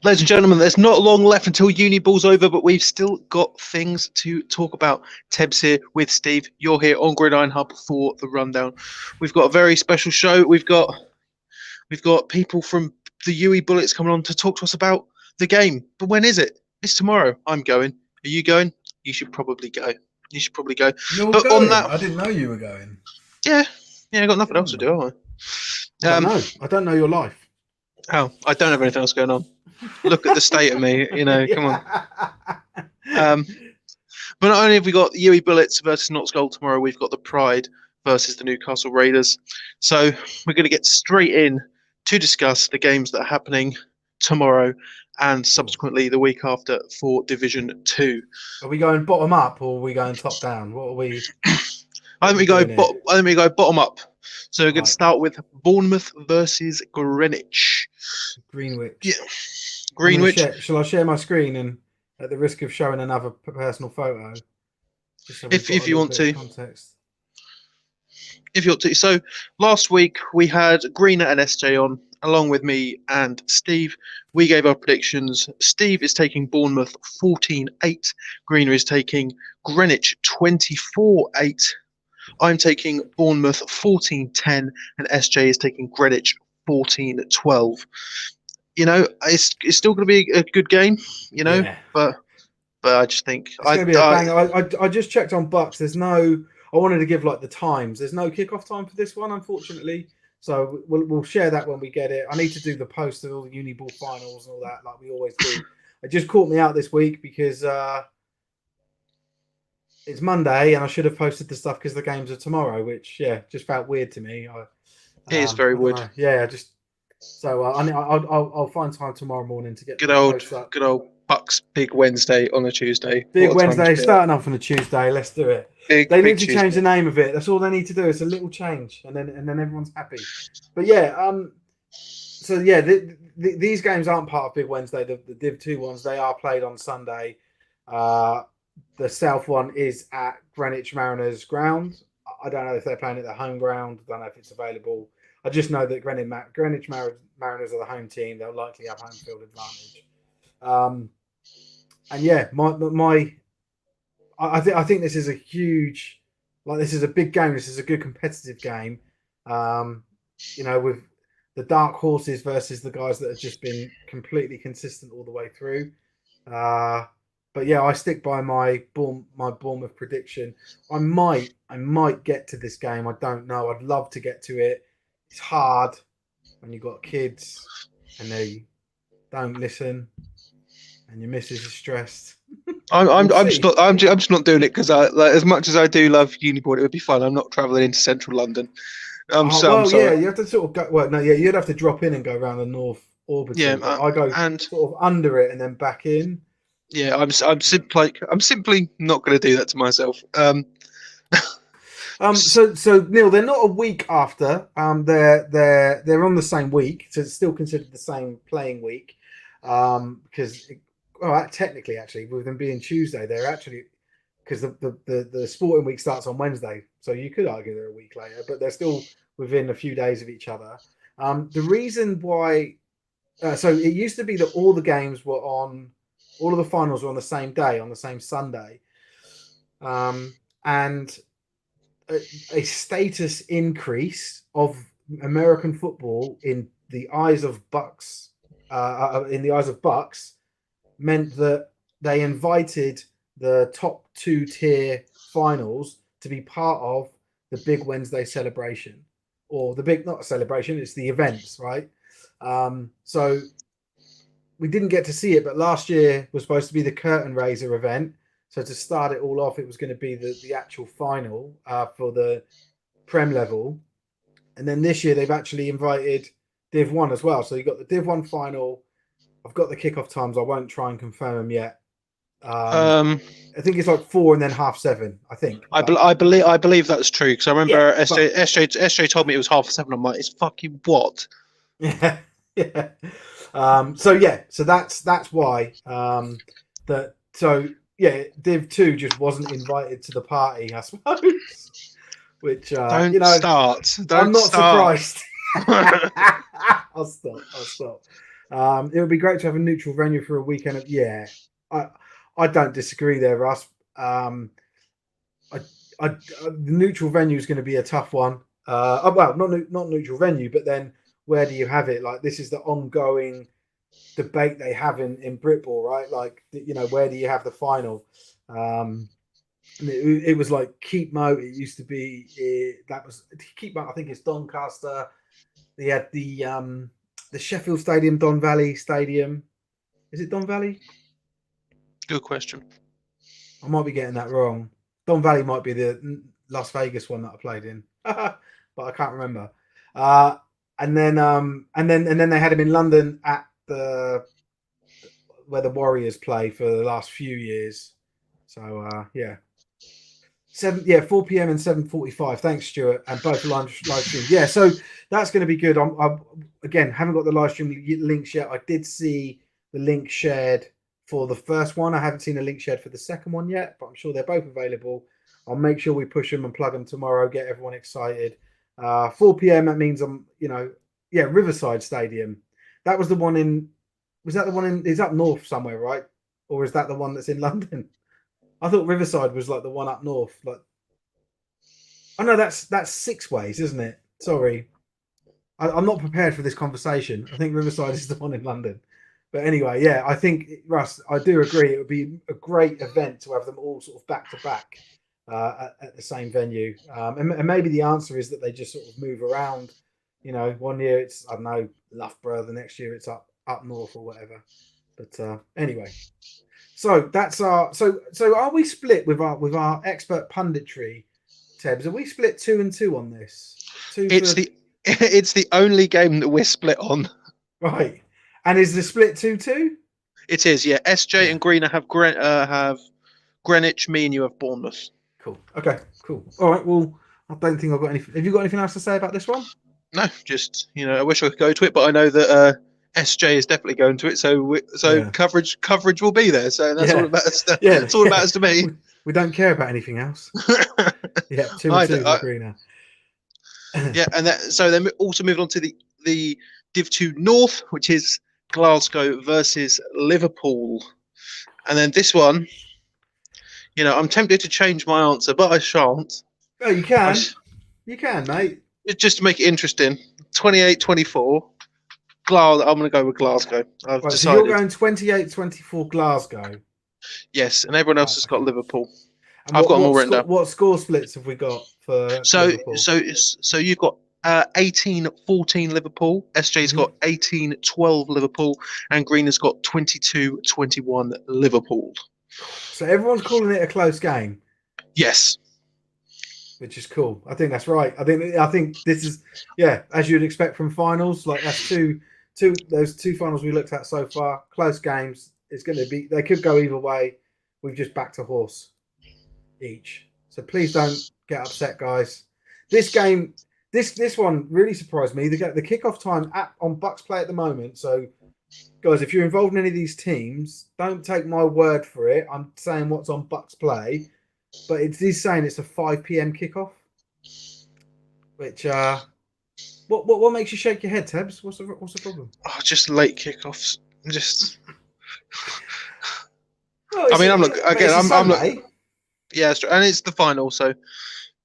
Ladies and gentlemen, there's not long left until Uniball's over, but we've still got things to talk about. Tebbs here with Steve. You're here on Gridiron Hub for the rundown. We've got a very special show. We've got people from the UE Bullets coming on to talk to us about the game. But when is it? It's tomorrow. I'm going. Are you going? You should probably go. You're but going? On that, I didn't know you were going. Yeah, I got nothing else to do, have I? I don't know your life. Oh, I don't have anything else going on. Look at the state of me, come on. But not only have we got UE Bullets versus Notts Gold tomorrow, we've got the Pride versus the Newcastle Raiders. So we're going to get straight in to discuss the games that are happening tomorrow and subsequently the week after for Division 2. Are we going bottom up or are we going top down? What are we? I think we go bottom up. So we're going to start with Bournemouth versus Greenwich. Greenwich. Yeah. Greenwich. Shall I share my screen and at the risk of showing another personal photo? So if you want to. Context. If you want to. So last week we had Greener and SJ on, along with me and Steve. We gave our predictions. Steve is taking Bournemouth 14-8. Greener is taking Greenwich 24-8. I'm taking Bournemouth 14-10, and SJ is taking Greenwich 14-12. It's still going to be a good game, yeah. but I just think it's going to be a bang. I just checked on Bucks. There's no. I wanted to give the times. There's no kickoff time for this one, unfortunately. So we'll share that when we get it. I need to do the post of all the Uniball Finals and all that, like we always do. It just caught me out this week because it's Monday and I should have posted the stuff because the games are tomorrow, which just felt weird to me. It is very weird. So I'll find time tomorrow morning to get good old Bucks Big Wednesday on a Tuesday. Big Wednesday starting off on a Tuesday. Let's do it. They need to change the name of it. That's all they need to do. It's a little change, and then everyone's happy. But these games aren't part of Big Wednesday. The Div 2 ones, they are played on Sunday. The South one is at Greenwich Mariners ground. I don't know if they're playing at their home ground. I don't know if it's available. I just know that Greenwich Mariners are the home team. They'll likely have home field advantage. I think this is a huge, this is a big game. This is a good competitive game. With the dark horses versus the guys that have just been completely consistent all the way through. I stick by my Bournemouth prediction. I might get to this game. I don't know. I'd love to get to it. It's hard when you've got kids and they don't listen, and your missus is stressed. I'm just not doing it because as much as I do love Uniball, it would be fun. I'm not travelling into central London. I'm sorry. Yeah, you have to sort of go. Well, no, yeah, you'd have to drop in and go around the North Orbit. Yeah, I go sort of under it and then back in. Yeah, I'm simply not going to do that to myself. So Neil, they're not a week after. They're on the same week, so it's still considered the same playing week. Because technically, actually, with them being Tuesday, they're actually because the sporting week starts on Wednesday, so you could argue they're a week later, but they're still within a few days of each other. The reason why, so it used to be that all the games were on, all of the finals were on the same day, on the same Sunday, and a status increase of American football in the eyes of Bucks. Meant that they invited the top 2-tier finals to be part of the Big Wednesday celebration, or the big, not celebration, it's the events, right? So we didn't get to see it, but last year was supposed to be the curtain raiser event. So to start it all off, it was going to be the actual final for the Prem level. And then this year they've actually invited Div 1 as well. So you've got the Div 1 final. I've got the kickoff times. I won't try and confirm them yet. I think it's 4 and then 7:30. I think. I believe that's true because I remember SJ told me it was 7:30. I'm like, it's fucking what? Yeah. So that's why Div 2 just wasn't invited to the party, I suppose. Which start. I'm not surprised. I'll stop. It would be great to have a neutral venue for a weekend. Yeah, I don't disagree there, Russ. The neutral venue is going to be a tough one. Well, not neutral venue, but then where do you have it? Like this is the ongoing debate they have in Britball, right? Like where do you have the final? It was like Keepmoat. It used to be that was Keepmoat. I think it's Doncaster. They had the Sheffield Stadium, Don Valley Stadium. Is it Don Valley? Good question. I might be getting that wrong. Don Valley might be the Las Vegas one that I played in, but I can't remember. And then they had him in London at where the Warriors play for the last few years. So yeah. 4 p.m. and 7:45. Thanks, Stuart, and both live stream. Yeah, so that's going to be good. I again haven't got the live stream links yet. I did see the link shared for the first one. I haven't seen a link shared for the second one yet, but I'm sure they're both available. I'll make sure we push them and plug them tomorrow. Get everyone excited. 4 p.m. That means Riverside Stadium. That was the one in. Was that the one in? Is up north somewhere, right? Or is that the one that's in London? I thought Riverside was like the one up north. Like, oh no, that's Six Ways, isn't it? Sorry, I'm not prepared for this conversation. I think Riverside is the one in London. But anyway, yeah, I think Russ, I do agree. It would be a great event to have them all sort of back to back at the same venue. And maybe the answer is that they just sort of move around. One year it's I don't know Loughborough, the next year it's up north or whatever. But anyway. So that's our so are we split with our expert punditry, Tebbs? Are we split 2-2 on this? It's the only game that we're split on. Right. And is the split 2-2? It is, yeah. SJ and Greener have Greenwich, me and you have Bournemouth. Cool. Okay, cool. All right, well, I don't think I've got anything. Have you got anything else to say about this one? No, just I wish I could go to it, but I know that SJ is definitely going to it, so coverage will be there. So that's all it matters. That's all it matters to me. We don't care about anything else. Yeah, 2-2 with Greener. Yeah, and so then also moving on to the Div 2 North, which is Glasgow versus Liverpool, and then this one, I'm tempted to change my answer, but I shan't. Oh, you can. You can, mate. Just to make it interesting, 28-24. I'm going to go with Glasgow. I've decided. So you're going 28-24 Glasgow. Yes, and everyone else has got Liverpool. I've got them all written down. What score splits have we got for Liverpool? So you've got 18-14 Liverpool. SJ's got 18-12 Liverpool, and Green has got 22-21 Liverpool. So everyone's calling it a close game. Yes. Which is cool. I think that's right. I think this is as you'd expect from finals. Like that's those two finals we looked at so far, close games. It's going to be. They could go either way. We've just backed a horse each. So please don't get upset, guys. This game, this one really surprised me. The kickoff time on Bucks Play at the moment. So guys, if you're involved in any of these teams, don't take my word for it. I'm saying what's on Bucks Play. But it is saying it's a 5 p.m. kickoff, which what makes you shake your head, Tebbs? What's the problem? Oh, just late kickoffs. Just. Well, I mean, I'm looking again. I'm looking. Yeah, and it's the final, so.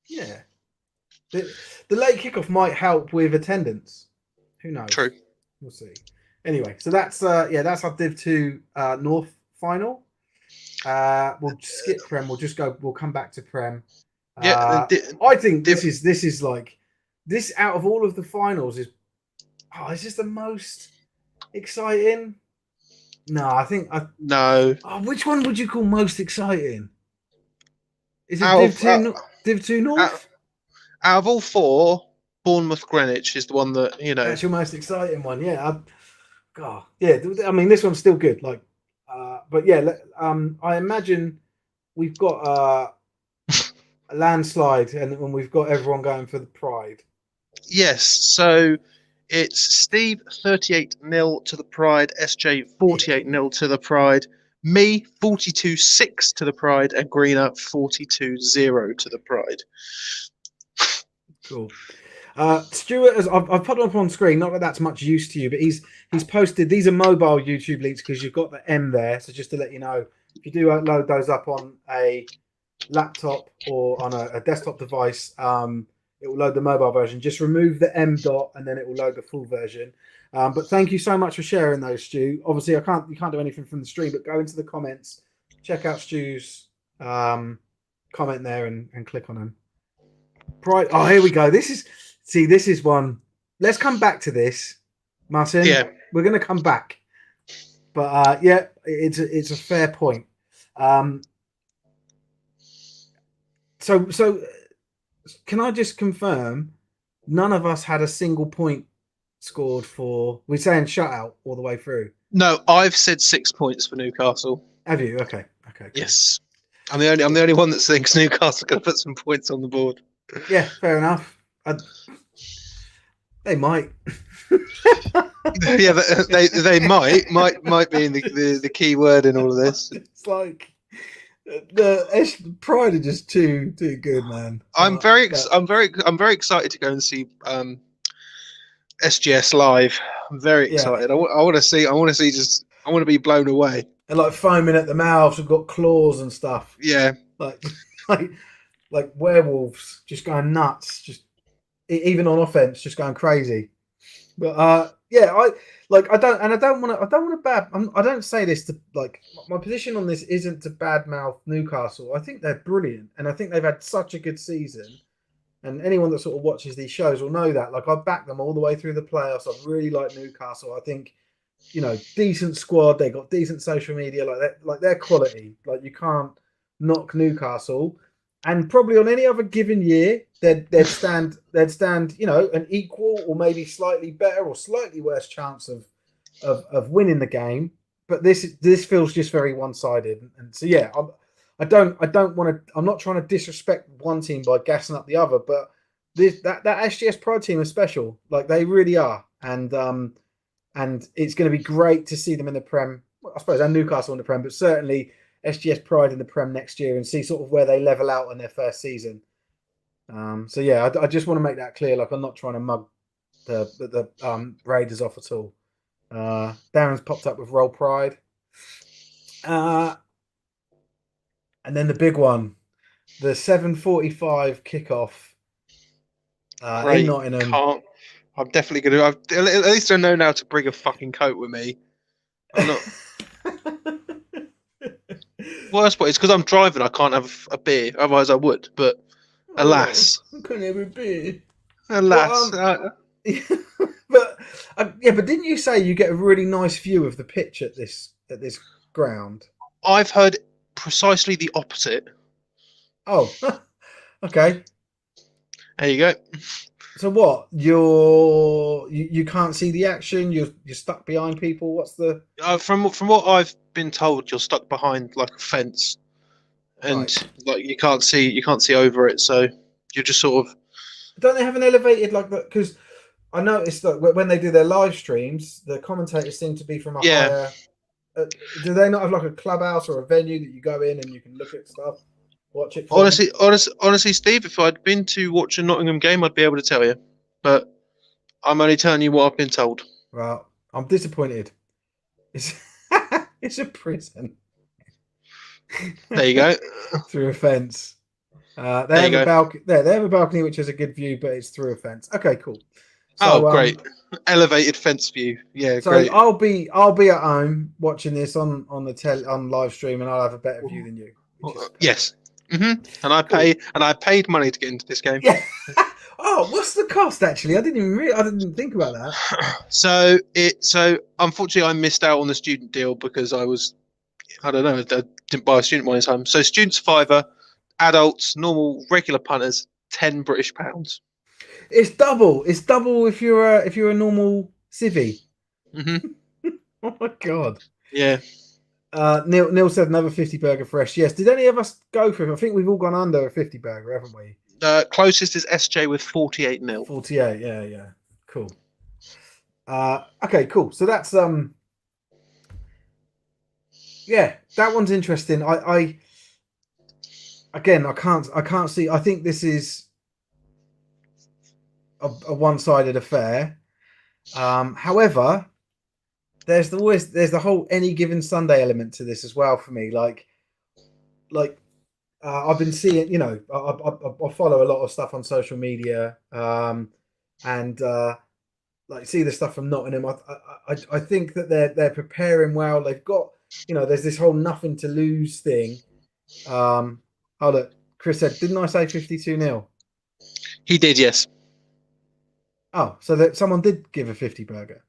Yeah, the late kickoff might help with attendance. Who knows? True. We'll see. Anyway, so that's our Div 2 North final. We'll skip Prem. We'll come back to Prem. I think this is like this out of all of the finals is this the most exciting? No, I think no. Which one would you call most exciting? Is it Div 2 North? Out of all four, Bournemouth Greenwich is the one that That's your most exciting one, yeah. I mean, this one's still good. Like. But yeah, I imagine we've got a landslide, and when we've got everyone going for the Pride. Yes, so it's Steve 38-0 to the Pride, SJ 48-0 to the Pride, me 42-6 to the Pride, and Greener 42-0 to the Pride. Cool. Stuart, I've put up on screen. Not that that's much use to you, but he's posted. These are mobile YouTube links because you've got the M there. So just to let you know, if you do load those up on a laptop or on a desktop device, it will load the mobile version. Just remove the M dot, and then it will load the full version. But thank you so much for sharing those, Stu. Obviously, you can't do anything from the stream, but go into the comments, check out Stu's comment there, and click on them. Right. Oh, here we go. This is one. Let's come back to this, Martin. Yeah, we're going to come back. But yeah, it's a fair point. So can I just confirm? None of us had a single point scored for. We're saying shutout all the way through. no, I've said 6 points for Newcastle. Have you? Okay. Cool. Yes, I'm the only one that thinks Newcastle going to put some points on the board. Yeah, fair enough. They might. Yeah, they might be the key word in all of this. It's like the Pride are just too good, man. I'm very excited to go and see SGS live. I'm very excited. Yeah. I want to be blown away. And like foaming at the mouth, we've got claws and stuff. Yeah, like werewolves, just going nuts, just even on offense, just going crazy. But yeah, I don't say this to like my position on this isn't to badmouth Newcastle. I think they're brilliant, and I think they've had such a good season. And anyone that sort of watches these shows will know that. Like I backed them all the way through the playoffs. I really like Newcastle. I think, decent squad. They got decent social media. Like they're quality. Like you can't knock Newcastle. And probably on any other given year, they'd stand, an equal or maybe slightly better or slightly worse chance of winning the game. But this feels just very one-sided. And so yeah, I don't want to. I'm not trying to disrespect one team by gassing up the other, but that SGS Pride team is special. Like they really are, and it's going to be great to see them in the Prem. I suppose and Newcastle in the Prem, but certainly SGS Pride in the Prem next year and see sort of where they level out in their first season. So yeah, I just want to make that clear. Like I'm not trying to mug the Raiders off at all. Darren's popped up with Roll Pride. And then the big one, the 7:45 kickoff in Nottingham. I'm definitely going to. At least I know now to bring a fucking coat with me. I'm not. Worst part is because I'm driving. I can't have a beer. Otherwise, I would. But alas, I couldn't have a beer. Alas, but didn't you say you get a really nice view of the pitch at this ground? I've heard precisely the opposite. Oh, okay. There you go. So what? You can't see the action. You're stuck behind people. What's the? From what I've been told, you're stuck behind like a fence, and like you can't see over it. So you're just sort of. Don't they have an elevated like that? Because I noticed that when they do their live streams, the commentators seem to be from a higher. Do they not have like a clubhouse or a venue that you go in and you can look at stuff, watch it? Honestly, Steve, if I'd been to watch a Nottingham game, I'd be able to tell you. But I'm only telling you what I've been told. Well, I'm disappointed. It's a prison. There you go. Through a fence. They have a balcony. They have a balcony which has a good view, but it's through a fence. Okay, cool. So, great. Elevated fence view. Yeah, so great. I'll be at home watching this on live stream, and I'll have a better view than you. Yes. Mm-hmm. And I paid money to get into this game. Yeah. Oh, what's the cost actually? I didn't think about that. So unfortunately I missed out on the student deal because I didn't buy a student one this time. So students £5, adults, normal regular punters, £10 British. It's double. It's double if you're a normal civvy. Mm-hmm. Oh my god. Yeah. Neil said another 50 burger fresh. Yes. Did any of us go for it? I think we've all gone under a 50 burger, haven't we? Closest is SJ with 48-0. 48. Yeah. Cool. Okay. Cool. So that's yeah, that one's interesting. I can't see. I think this is. a one-sided affair. However, there's the whole any given Sunday element to this as well for me. Like I've been seeing, you know, I follow a lot of stuff on social media, and like see the stuff from Nottingham. I think that they're preparing well. They've got, you know, there's this whole nothing to lose thing. Oh look, Chris said, didn't I say 52-0? He did, yes. Oh, so that someone did give a 50 burger.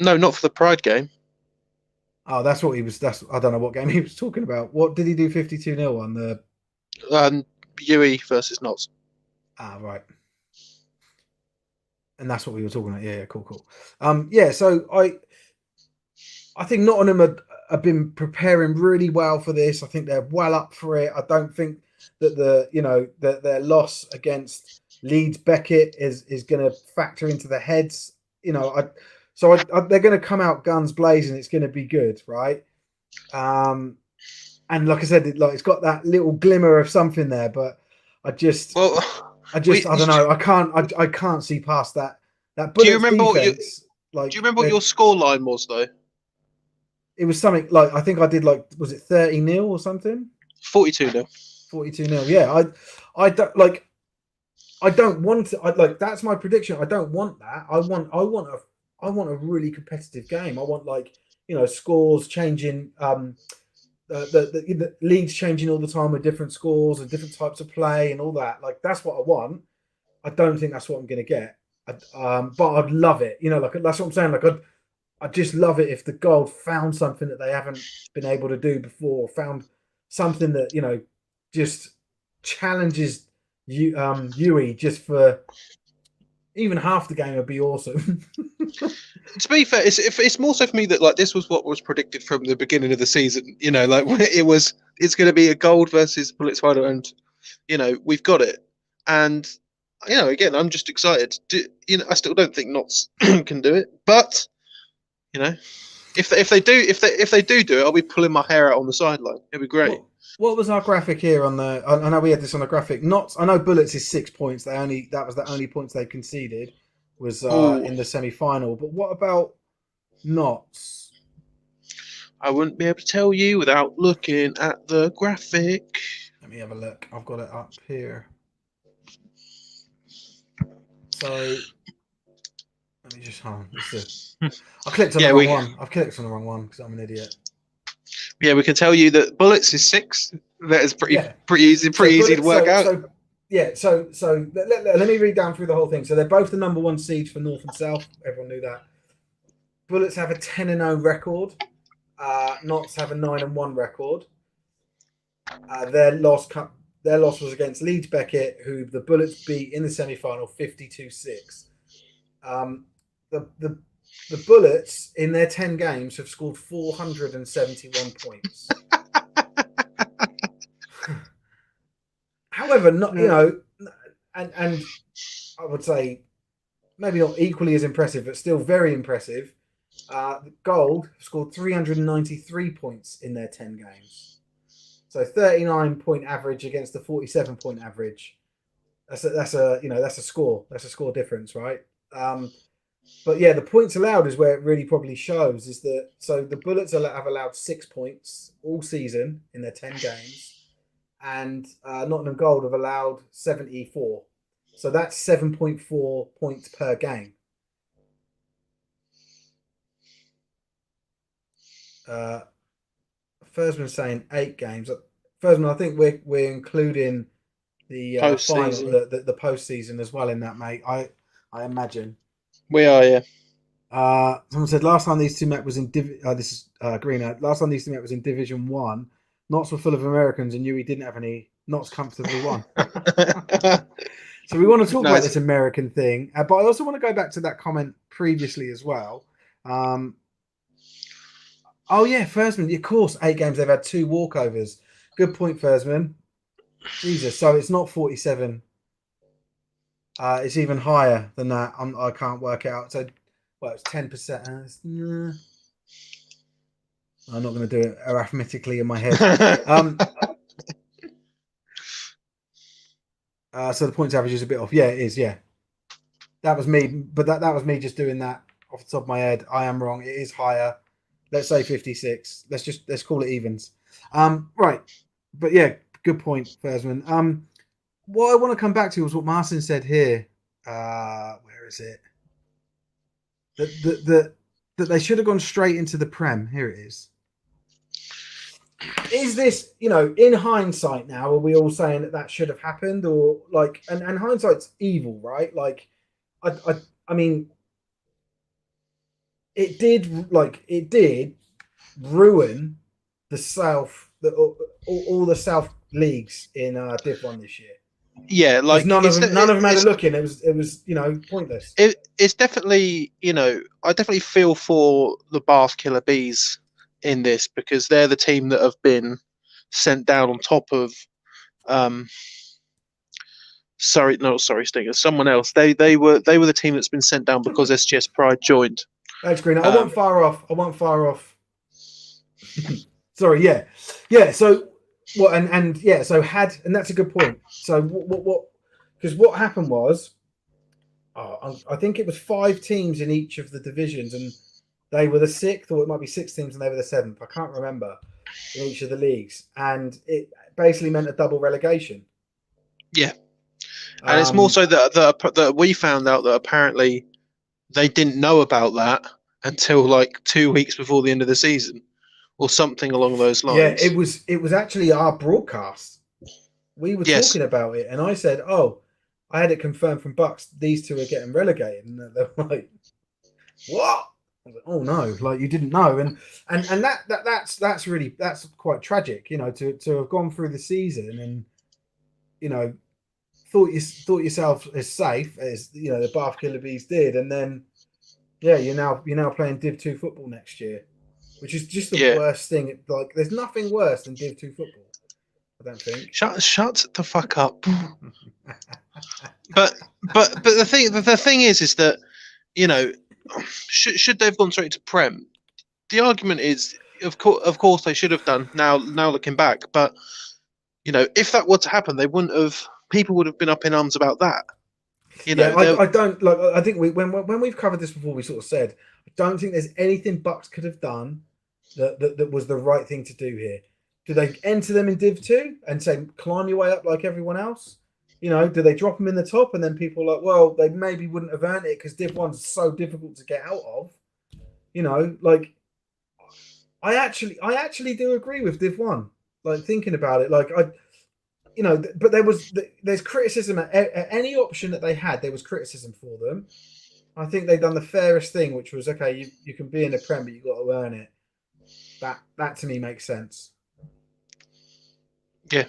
No, not for the Pride game. Oh, that's what he was. I don't know what game he was talking about. What did he do 52-0 on the? UE versus Notts. Ah, right. And that's what we were talking about. Yeah, cool. Yeah. So I think Nottingham have been preparing really well for this. I think they're well up for it. I don't think that their loss against Leeds Beckett is going to factor into the heads. You know, they're going to come out guns blazing. It's going to be good, right? And like I said, it's got that little glimmer of something there, but I don't know. I can't see past that. That Bullets do you remember defense. Do you remember what your score line was though? It was something like, I think I did, like, was it 30-0 or something? 42-0. 42-0. Yeah, I don't want to. That's my prediction. I don't want that. I want a really competitive game. I want, like, you know, scores changing. The leagues changing all the time with different scores and different types of play and all that. Like, that's what I want. I don't think that's what I'm going to get. But I'd love it. You know, like, that's what I'm saying. Like, I'd just love it if the Gold found something that they haven't been able to do before. Found something that, you know, just challenges UE just for even half the game would be awesome. To be fair, it's more so for me that, like, this was what was predicted from the beginning of the season. You know, like, it's going to be a Gold versus Bullets final, and, you know, we've got it. And, you know, again, I'm just excited. I still don't think Notts can do it, but, you know, if they do it, I'll be pulling my hair out on the sideline. It'd be great. What was our graphic here on the? I know we had this on a graphic. Notts. I know Bullets is 6 points. That was the only points they conceded was in the semi-final. But what about Notts? I wouldn't be able to tell you without looking at the graphic. Let me have a look. I've got it up here. So let me just hold on. I clicked on the wrong one. I've clicked on the wrong one because I'm an idiot. Yeah, we can tell you that Bullets is 6. That is pretty easy to work out. So let me read down through the whole thing. So they're both the number 1 seeds for North and South. Everyone knew that. Bullets have a 10-0 record. Notts have a 9-1 record. Their loss was against Leeds Beckett, who the Bullets beat in the semi-final 52-6. The Bullets in their 10 games have scored 471 points. However, not, you know, and I would say maybe not equally as impressive, but still very impressive. Gold scored 393 points in their 10 games. So 39-point average against the 47-point average. That's a score. That's a score difference, right? But yeah, the points allowed is where it really probably shows. Is that so? The Bullets have allowed 6 points all season in their 10 games, and Nottingham Gold have allowed 74. So that's 7.4 points per game. Fursman's saying 8 games. Fursman, I think we're including the final, the postseason as well in that, mate. I imagine. We are, yeah. Someone said last time these two met was in this is Greener. Last time these two met was in Division 1. Notts were full of Americans, and UE didn't have any. Notts comfortably won. So we want to talk about this American thing, but I also want to go back to that comment previously as well. Oh yeah, Fursman. Of course, 8 games they've had 2 walkovers. Good point, Fursman. Jesus, so it's not 47. It's even higher than that. I can't work it out. So, well, it's 10%. I'm not going to do it arithmetically in my head. So the points average is a bit off. Yeah, it is. Yeah. That was me, but that was me just doing that off the top of my head. I am wrong. It is higher. Let's say 56. Let's call it evens. Right. But yeah, good point, Fersman. What I want to come back to was what Martin said here. Where is it? That they should have gone straight into the Prem. Here it is. Is this, in hindsight now, are we all saying that should have happened, or like, and hindsight's evil, right? Like, I mean, it did ruin the South, all the South leagues in Div 1 this year. Yeah, like none of them had a look in. It was pointless. It's definitely, I definitely feel for the Bath Killer Bees in this, because they're the team that have been sent down on top of Sorry Stingers, someone else. They were the team that's been sent down because SGS Pride joined. Thanks, Green. I won't fire off. Sorry, yeah. So what? And that's a good point. So what? Because what happened was, I think it was 5 teams in each of the divisions, and they were the 6th, or it might be 6 teams, and they were the 7th. I can't remember, in each of the leagues, and it basically meant a double relegation. Yeah, and it's more so that we found out that apparently they didn't know about that until like 2 weeks before the end of the season, or something along those lines. Yeah, it was actually our broadcast. We were talking about it, and I said, "Oh, I had it confirmed from Bucks. These 2 are getting relegated," and they're like, "What?" I was like, "Oh no, like you didn't know," and that's quite tragic, to have gone through the season and thought yourself as safe as the Bath Killer Bees did, and then you're now playing Div 2 football next year, which is just the worst thing. Like, there's nothing worse than Div 2 football, I don't think. Shut the fuck up. but the thing is that should they have gone straight to Prem? The argument is, of course they should have done. Now looking back, but if that were to happen, they wouldn't have. People would have been up in arms about that. I don't like. I think when we've covered this before, we sort of said I don't think there's anything Bucks could have done that was the right thing to do here. Do they enter them in Div 2 and say climb your way up like everyone else? Do they drop them in the top, and then people are like, well, they maybe wouldn't have earned it because Div 1's so difficult to get out of. Like I actually do agree with Div 1. Like, thinking about it, like but there's criticism at any option that they had. There was criticism for them. I think they've done the fairest thing, which was, okay, you can be in the Prem, but you've got to earn it. That to me makes sense. Yeah.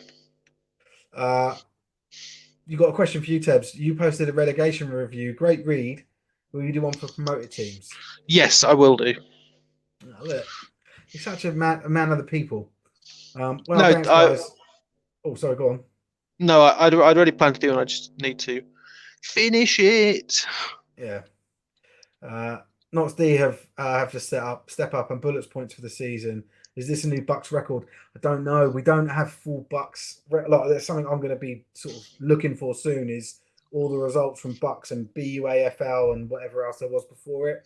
You got a question for you, Tebbs. You posted a relegation review. Great read. Will you do one for promoted teams? Yes, I will do. Oh, look, you're such a man of the people. Thanks, guys. Oh, sorry, go on. No, I'd already planned to do it. I just need to finish it. Yeah. Knots D have to step up, and bullets points for the season. Is this a new Bucks record? I don't know. We don't have full Bucks. There's something I'm going to be sort of looking for soon. Is all the results from Bucks and BUAFL and whatever else there was before it.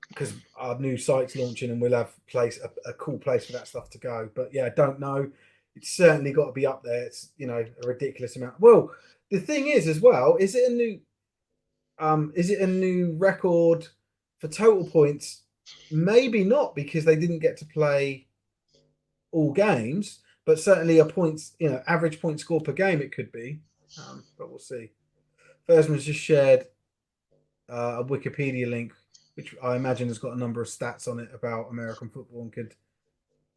Because our new site's launching, and we'll have a cool place for that stuff to go. But yeah, I don't know. It's certainly got to be up there. It's a ridiculous amount. Well, the thing is as well, is it a new record for total points? Maybe not, because they didn't get to play all games, but certainly a points, average point score per game it could be. But we'll see. Fersman's just shared a Wikipedia link, which I imagine has got a number of stats on it about American football and could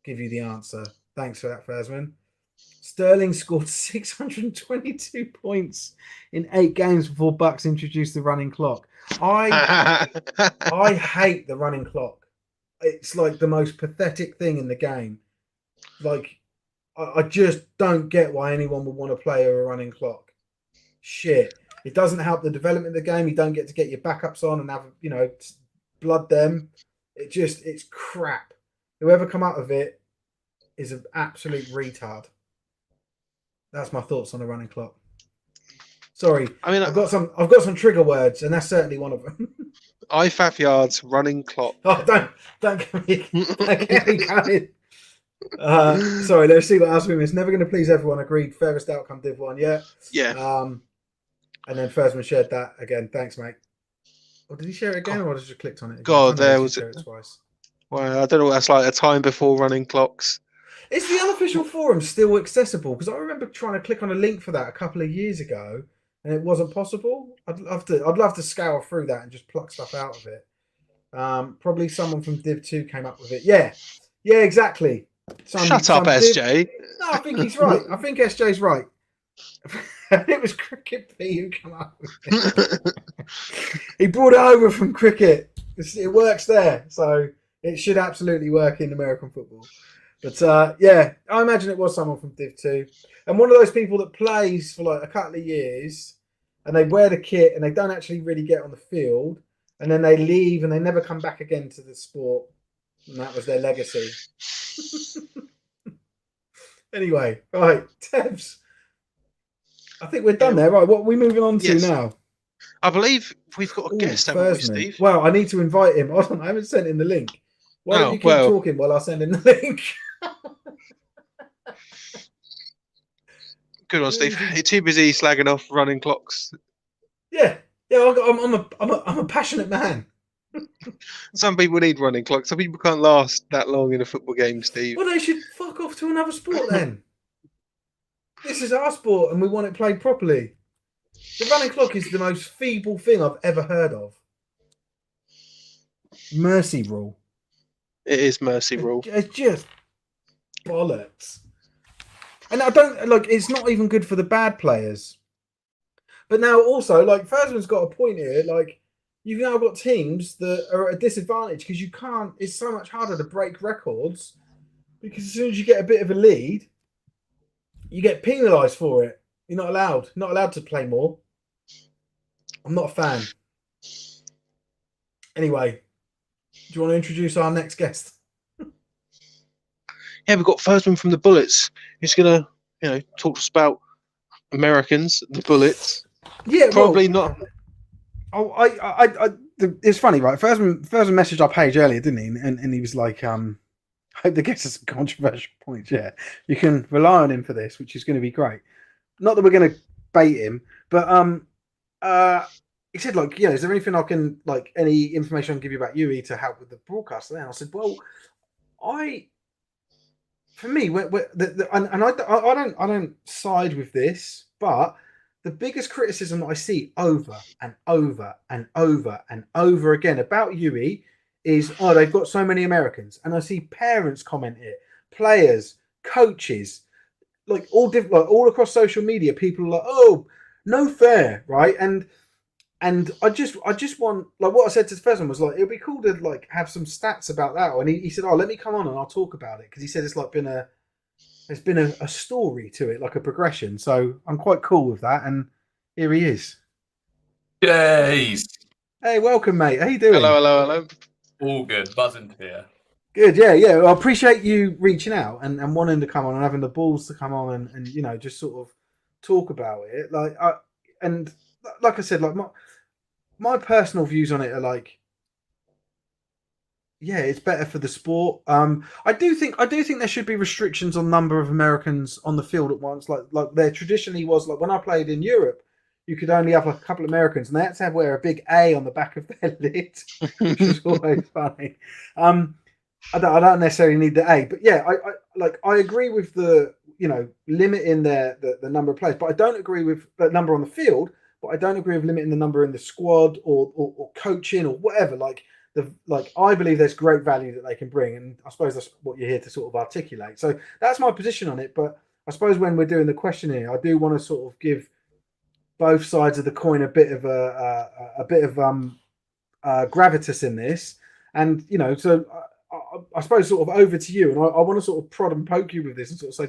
give you the answer. Thanks for that, Fersman. Sterling scored 622 points in 8 games before Bucks introduced the running clock. I hate the running clock. It's like the most pathetic thing in the game. Like, I just don't get why anyone would want to play a running clock. Shit. It doesn't help the development of the game. You don't get to get your backups on and have, blood them. It's crap. Whoever come out of it is an absolute retard. That's my thoughts on the running clock. Sorry, I mean, I've got some trigger words, and that's certainly one of them. IFAF yards, running clock. Oh, don't get me going. Sorry, let's see what else we missed. Never going to please everyone. Agreed. Fairest outcome, Div 1. Yeah. Yeah. And then Fersman shared that again. Thanks, mate. Or did he share it again, or I just clicked on it again? God, no, there was share it twice. Well, I don't know what that's like. A time before running clocks. Is the unofficial forum still accessible? Because I remember trying to click on a link for that a couple of years ago, and it wasn't possible. I'd love to scour through that and just pluck stuff out of it. Probably someone from Div 2 came up with it. Yeah, exactly. Shut up, SJ. No, I think he's right. I think SJ's right. It was Cricket P who came up with it. He brought it over from cricket. It works there, so it should absolutely work in American football. But yeah, I imagine it was someone from Div 2. And one of those people that plays for like a couple of years and they wear the kit and they don't actually really get on the field and then they leave and they never come back again to the sport. And that was their legacy. Anyway, right, Tebbs. I think we're done there. Right, what are we moving on to now? I believe we've got a guest, haven't we, Steve? Well, I need to invite him. Hold on, I haven't sent him the link. Why don't you keep talking while I send him the link? Good one, Steve. You're too busy slagging off running clocks. Yeah. I'm a passionate man. Some people need running clocks. Some people can't last that long in a football game, Steve. Well, they should fuck off to another sport then. This is our sport and we want it played properly. The running clock is the most feeble thing I've ever heard of. Mercy rule. It is mercy rule. It's just bollocks. And I don't like. It's not even good for the bad players. But now also, like, Fersman's got a point here. Like, you've now got teams that are at a disadvantage because you can't. It's so much harder to break records because as soon as you get a bit of a lead, you get penalised for it. You're not allowed to play more. I'm not a fan. Anyway, do you want to introduce our next guest? Yeah, we've got Fersman from the Bullets. He's gonna, talk to us about Americans, the Bullets. Yeah, probably not. Oh, it's funny, right? Fersman messaged our page earlier, didn't he? And he was like, I hope the guest has some controversial points. Yeah, you can rely on him for this, which is going to be great. Not that we're going to bait him, but he said, like, is there anything I can, like, any information I can give you about UE to help with the broadcast? And I said, well, for me, I don't side with this, but the biggest criticism that I see over and over and over and over again about UE is, they've got so many Americans, and I see parents comment it, players, coaches, like all across social media, people are like, oh, no fair, right? And I just want, like, what I said to Fersman was like, it'd be cool to like have some stats about that. And he said, let me come on and I'll talk about it, because he said it's like there's been a story to it, like a progression. So I'm quite cool with that. And here he is. Jeez. Hey, welcome, mate. How you doing? Hello. All good. Buzzing here. Good, yeah. Well, I appreciate you reaching out and wanting to come on and having the balls to come on and just sort of talk about it. Like I said, like my personal views on it are like, yeah, it's better for the sport. I do think there should be restrictions on number of Americans on the field at once. Like there traditionally was, like when I played in Europe, you could only have like a couple of Americans, and they had to wear a big A on the back of their lid, which was always funny. I don't necessarily need the A, but yeah, I agree with the limiting the number of players, but I don't agree with the number on the field. But I don't agree with limiting the number in the squad or coaching or whatever. I believe there's great value that they can bring, and I suppose that's what you're here to sort of articulate. So that's my position on it. But I suppose when we're doing the questionnaire, I do want to sort of give both sides of the coin a bit of gravitas in this, and so I suppose sort of over to you, and I want to sort of prod and poke you with this and sort of say,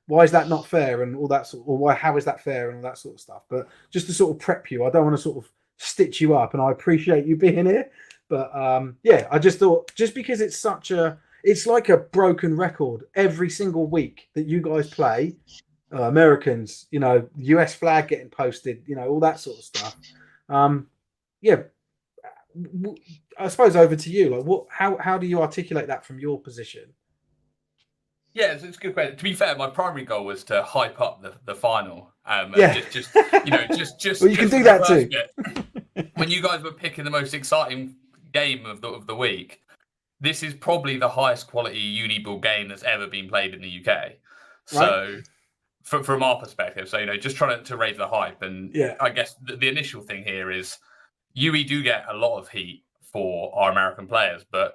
why is that not fair and all that sort, or how is that fair and all that sort of stuff. But just to sort of prep you, I don't want to sort of stitch you up, and I appreciate you being here. But yeah, I just thought, just because it's like a broken record every single week that you guys play, Americans, US flag getting posted, all that sort of stuff. Yeah, I suppose over to you. Like, how do you articulate that from your position? Yeah, it's a good question. To be fair, my primary goal was to hype up the final. Yeah. Just Well, you can do that too. Bit, when you guys were picking the most exciting game of the week, this is probably the highest quality Uniball game that's ever been played in the UK. So, from our perspective, just trying to raise the hype. And I guess the initial thing here is UE do get a lot of heat for our American players, but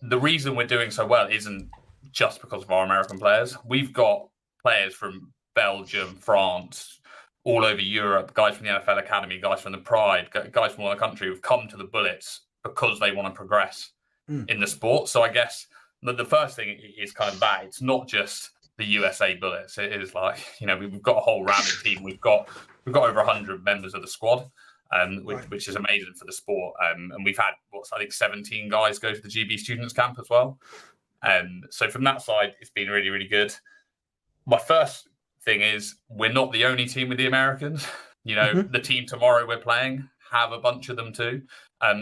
the reason we're doing so well isn't just because of our American players. We've got players from Belgium, France, all over Europe, guys from the NFL Academy, guys from the Pride, guys from all the country who've come to the Bullets because they want to progress in the sport. So I guess the first thing is kind of that. It's not just the USA Bullets. It is like, we've got a whole rounded team. We've got over 100 members of the squad, which is amazing for the sport. And we've had, 17 guys go to the GB Students Camp as well. So from that side, it's been really, really good. My first thing is we're not the only team with the Americans. The team tomorrow we're playing have a bunch of them too.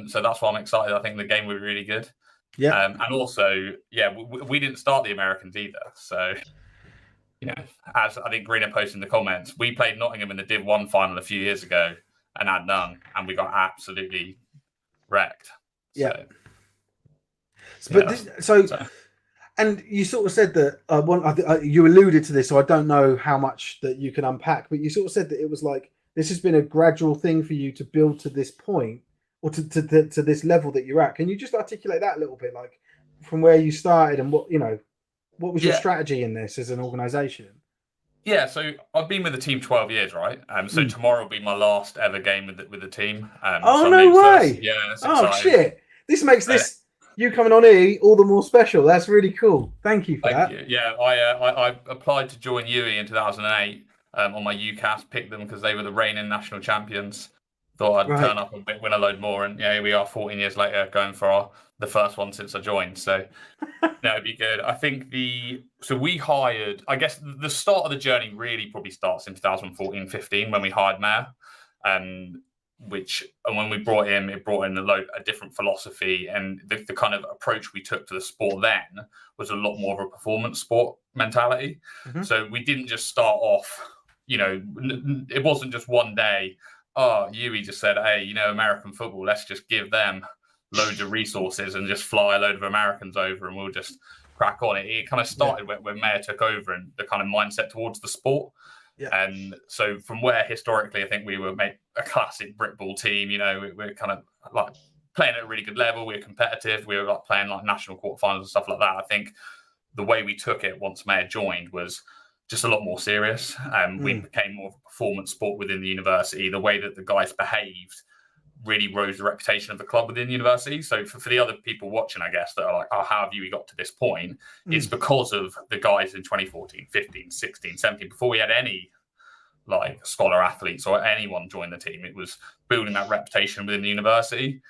So that's why I'm excited. I think the game will be really good. Yeah. And also, we didn't start the Americans either. So, as I think Greener posted in the comments, we played Nottingham in the Div 1 final a few years ago and had none, and we got absolutely wrecked. Yeah. So, and you sort of said that you alluded to this, so I don't know how much that you can unpack, but you sort of said that it was like this has been a gradual thing for you to build to this point, or to this level that you're at. Can you just articulate that a little bit, like from where you started and what was your strategy in this as an organisation? Yeah, so I've been with the team 12 years, right? So tomorrow will be my last ever game with the team. No way! That's exciting. Shit! This makes this. You coming on here all the more special. That's really cool. Thank you for that. You. Yeah, I applied to join UE in 2008 on my UCAS, picked them because they were the reigning national champions. Thought I'd turn up a bit, win a load more, and here we are 14 years later going for the first one since I joined. So it'd be good. I think we hired, I guess the start of the journey really probably starts in 2014-15 when we hired Mayor. And when we brought him, it brought in a different philosophy, and the kind of approach we took to the sport then was a lot more of a performance sport mentality. So we didn't just start off, it wasn't just one day, UE just said, hey, American football, let's just give them loads of resources and just fly a load of Americans over and we'll just crack on. It kind of started when Mayor took over and the kind of mindset towards the sport. Yeah. And so from where historically I think we were a classic brick ball team, we're kind of like playing at a really good level. We were competitive. We were like playing like national quarterfinals and stuff like that. I think the way we took it once Mayor joined was just a lot more serious. We became more of a performance sport within the university. The way that the guys behaved really rose the reputation of the club within the university. So for the other people watching, I guess, that are like, how have you got to this point? It's because of the guys in 2014, 15, 16, 17, before we had any like scholar athletes or anyone join the team. It was building that reputation within the university.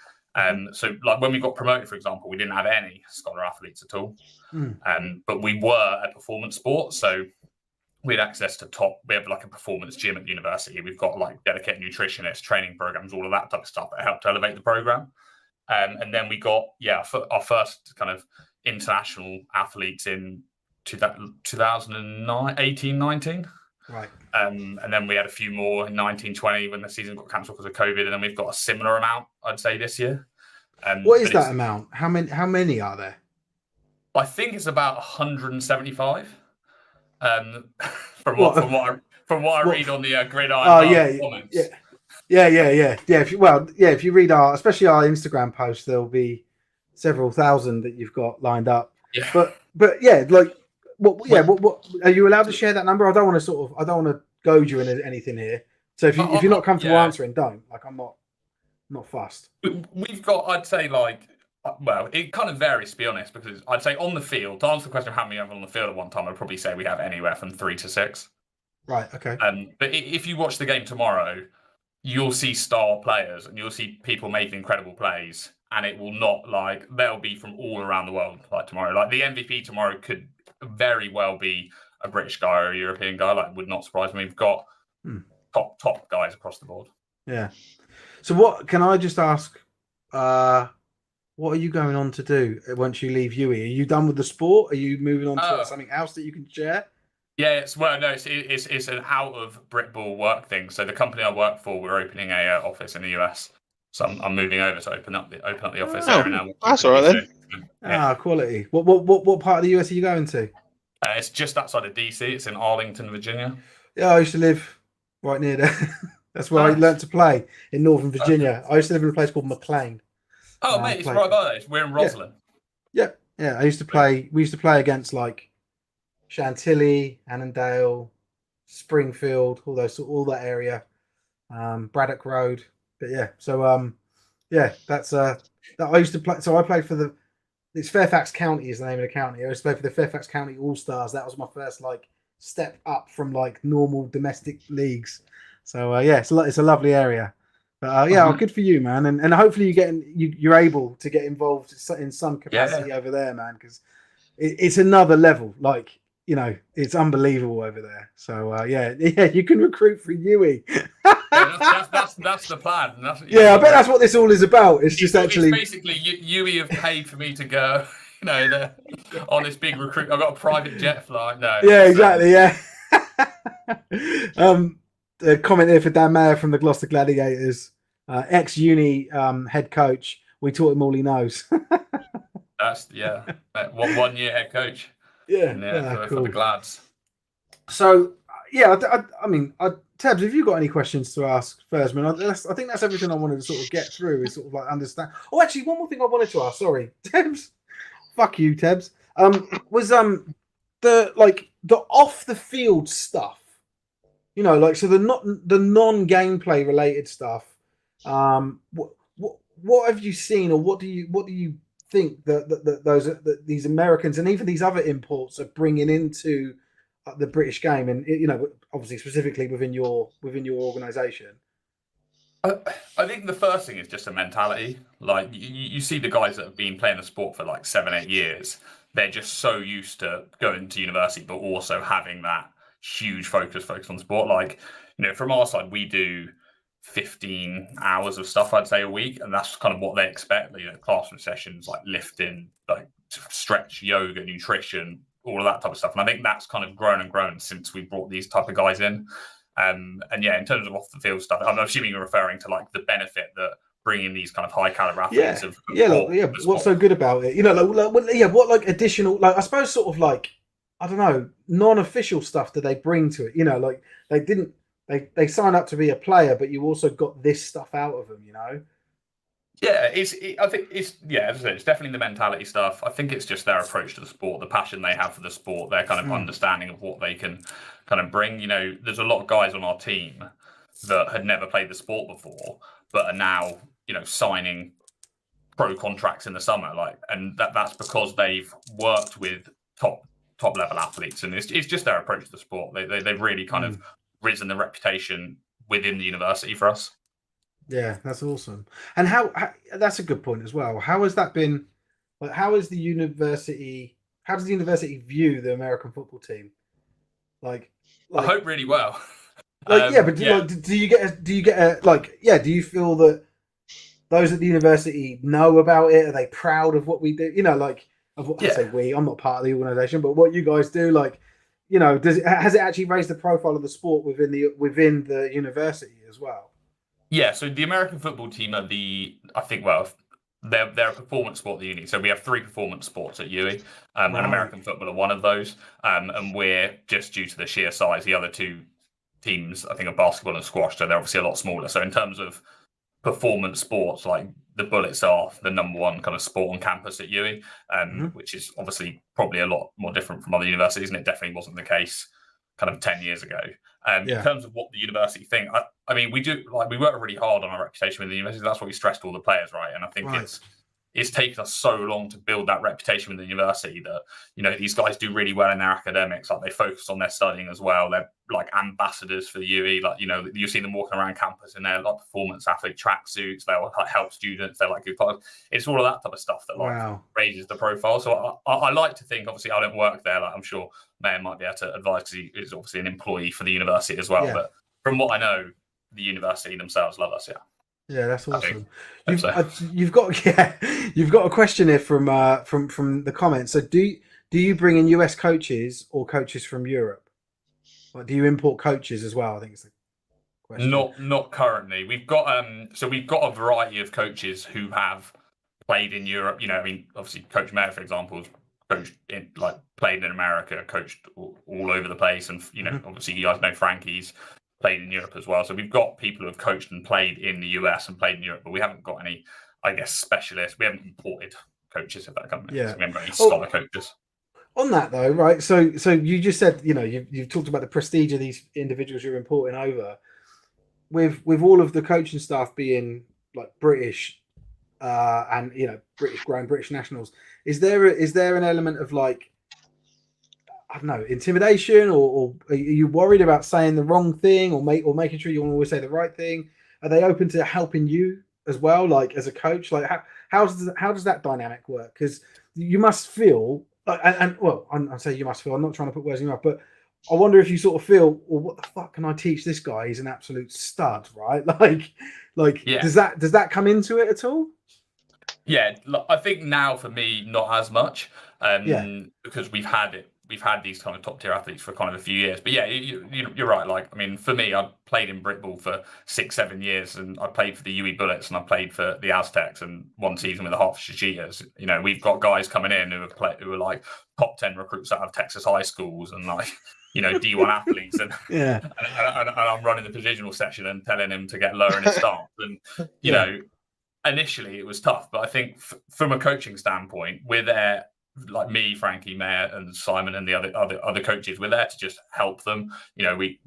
So like when we got promoted, for example, we didn't have any scholar athletes at all. But we were a performance sport. So we had access to we have like a performance gym at the university. We've got like dedicated nutritionists, training programs, all of that type of stuff that helped elevate the program. And then we got, our first kind of international athletes in 2009, 18, 19. Right. And then we had a few more in 1920 when the season got cancelled because of COVID. And then we've got a similar amount, I'd say, this year. What is that amount? How many are there? I think it's about 175. From what I read on the gridiron comments. Yeah. If you read especially our Instagram post, there'll be several thousand that you've got lined up. Yeah. But yeah, like what are you allowed to share that number? I don't want to goad you in anything here. So if you're not comfortable answering, don't. Like I'm not fussed. We've got, I'd say, like. Well, it kind of varies, to be honest, because I'd say on the field, to answer the question of how many have on the field at one time, I'd probably say we have anywhere from 3 to 6. Right, okay. But if you watch the game tomorrow, you'll see star players and you'll see people making incredible plays, and it will not they'll be from all around the world like tomorrow. Like the MVP tomorrow could very well be a British guy or a European guy. Like, would not surprise me. We've got top guys across the board. Yeah. So what can I just ask? What are you going on to do once you leave UE? Are you done with the sport? Are you moving on to something else that you can share? Yeah, it's an out of Britball work thing. So the company I work for, we're opening a office in the US. So I'm moving over to open up the office there now. That's all right then. Yeah. Quality. What part of the US are you going to? It's just outside of DC. It's in Arlington, Virginia. Yeah, I used to live right near there. That's where I learned to play in Northern Virginia. I used to live in a place called McLean. Oh, mate, it's right by there. We're in Roslyn. Yeah. I used to play. We used to play against like Chantilly, Annandale, Springfield, all that area, Braddock Road. But that's that I used to play. So I played for it's Fairfax County is the name of the county. I used to play for the Fairfax County All Stars. That was my first like step up from like normal domestic leagues. So it's a lovely area. But good for you, man, and hopefully you're able to get involved in some capacity over there, man, because it's another level. Like, you know, it's unbelievable over there. So you can recruit for UE. That's the plan. I bet that's what this all is about. It's basically UE have paid for me to go. You know, on this big recruit. I've got a private jet flight. No. Yeah, exactly. Yeah. A comment here for Dan Mayer from the Gloucester Gladiators, ex-uni head coach. We taught him all he knows. That's 1 year head coach. For the Glads. So I mean, Tebbs, have you got any questions to ask first? Man, I think that's everything I wanted to sort of get through. Is sort of like understand. Oh, actually, one more thing I wanted to ask. Sorry, Tebbs. Fuck you, Tebbs. Was the off the field stuff. You know, like, so the non-gameplay related stuff. What have you seen, or what do you think that these Americans and even these other imports are bringing into the British game, and you know, obviously specifically within your organisation? I think the first thing is just a mentality. Like, you see the guys that have been playing the sport for like 7-8 years. They're just so used to going to university, but also having that huge focus on sport. Like, you know, from our side, we do 15 hours of stuff, I'd say, a week, and that's kind of what they expect. You know, classroom sessions like lifting, like stretch, yoga, nutrition, all of that type of stuff. And I think that's kind of grown since we brought these type of guys in. And in terms of off the field stuff, I'm assuming you're referring to like the benefit that bringing these kind of high caliber athletes. What's so good about it? You know, what like additional, like, I suppose sort of like, I don't know, non-official stuff that they bring to it. You know, like they sign up to be a player, but you also got this stuff out of them. You know. Yeah, I think it's as I said, it's definitely the mentality stuff. I think it's just their approach to the sport, the passion they have for the sport, their kind of understanding of what they can kind of bring. You know, there's a lot of guys on our team that had never played the sport before, but are now, you know, signing pro contracts in the summer, like, and that's because they've worked with top level athletes, and it's just their approach to the sport. They've really kind of risen the reputation within the university for us. Yeah, that's awesome. And how that's a good point as well. How has that been? Like, how does the university view the American football team? Like I hope really well. Like, do you get do you feel that those at the university know about it? Are they proud of what we do? You know, like, of what I say we. I'm not part of the organisation, but what you guys do, like, you know, has it actually raised the profile of the sport within the university as well? Yeah, so the American football team are they're a performance sport at the uni. So we have 3 performance sports at UE, and American football are one of those. And we're, just due to the sheer size, the other 2 teams, I think, are basketball and squash, so they're obviously a lot smaller. So in terms of performance sports, like, the Bullets are the number 1 kind of sport on campus at UE, which is obviously probably a lot more different from other universities, and it definitely wasn't the case kind of 10 years ago. In terms of what the university think, I mean, we work really hard on our reputation with the university. That's what we stress to all the players, right? And I think it's taken us so long to build that reputation with the university that, you know, these guys do really well in their academics. Like, they focus on their studying as well. They're like ambassadors for the UE. Like, you know, you see them walking around campus in their like performance athlete tracksuits. They'll like help students. They're like good players. It's all of that type of stuff that like raises the profile. So I like to think, obviously, I don't work there. Like, I'm sure Mayor might be able to advise, because he is obviously an employee for the university as well. But from what I know, the university themselves love us. Yeah, that's awesome. You've got a question here from the comments. So do you bring in US coaches or coaches from Europe? Like, do you import coaches as well? I think it's the question. Not currently. We've got a variety of coaches who have played in Europe. You know, I mean, obviously, Coach Mayer, for example, has coached in, like, played in America, coached all over the place, and you know, obviously, you guys know Frankie's played in Europe as well. So we've got people who have coached and played in the US and played in Europe, but we haven't got any, I guess, specialists. We haven't imported coaches, if that comes. So we haven't got any scholar coaches. On that though, right? So you just said, you know, you've talked about the prestige of these individuals you're importing over. With all of the coaching staff being like British, and you know, British nationals, is there an element of like, I don't know, intimidation, or are you worried about saying the wrong thing, or making sure you always say the right thing? Are they open to helping you as well, like as a coach? Like how does that dynamic work? Because you must feel, I say you must feel. I'm not trying to put words in your mouth, but I wonder if you sort of feel, well, what the fuck can I teach this guy? He's an absolute stud, right? Does that come into it at all? Yeah, I think now for me, not as much, because we've had these kind of top tier athletes for kind of a few years. But yeah, you're right. Like, I mean, for me, I played in Brickball for 6-7 years, and I played for the UE Bullets, and I played for the Aztecs, and one season with the Hertfordshire Cheetahs. You know, we've got guys coming in who are like top 10 recruits out of Texas high schools, and like, you know, D1 athletes, and and I'm running the positional session and telling him to get lower in his stance, and you know, initially it was tough, but I think from a coaching standpoint, we're there. Like me, Frankie, Mayer, and Simon, and the other coaches, we're there to just help them. You know, we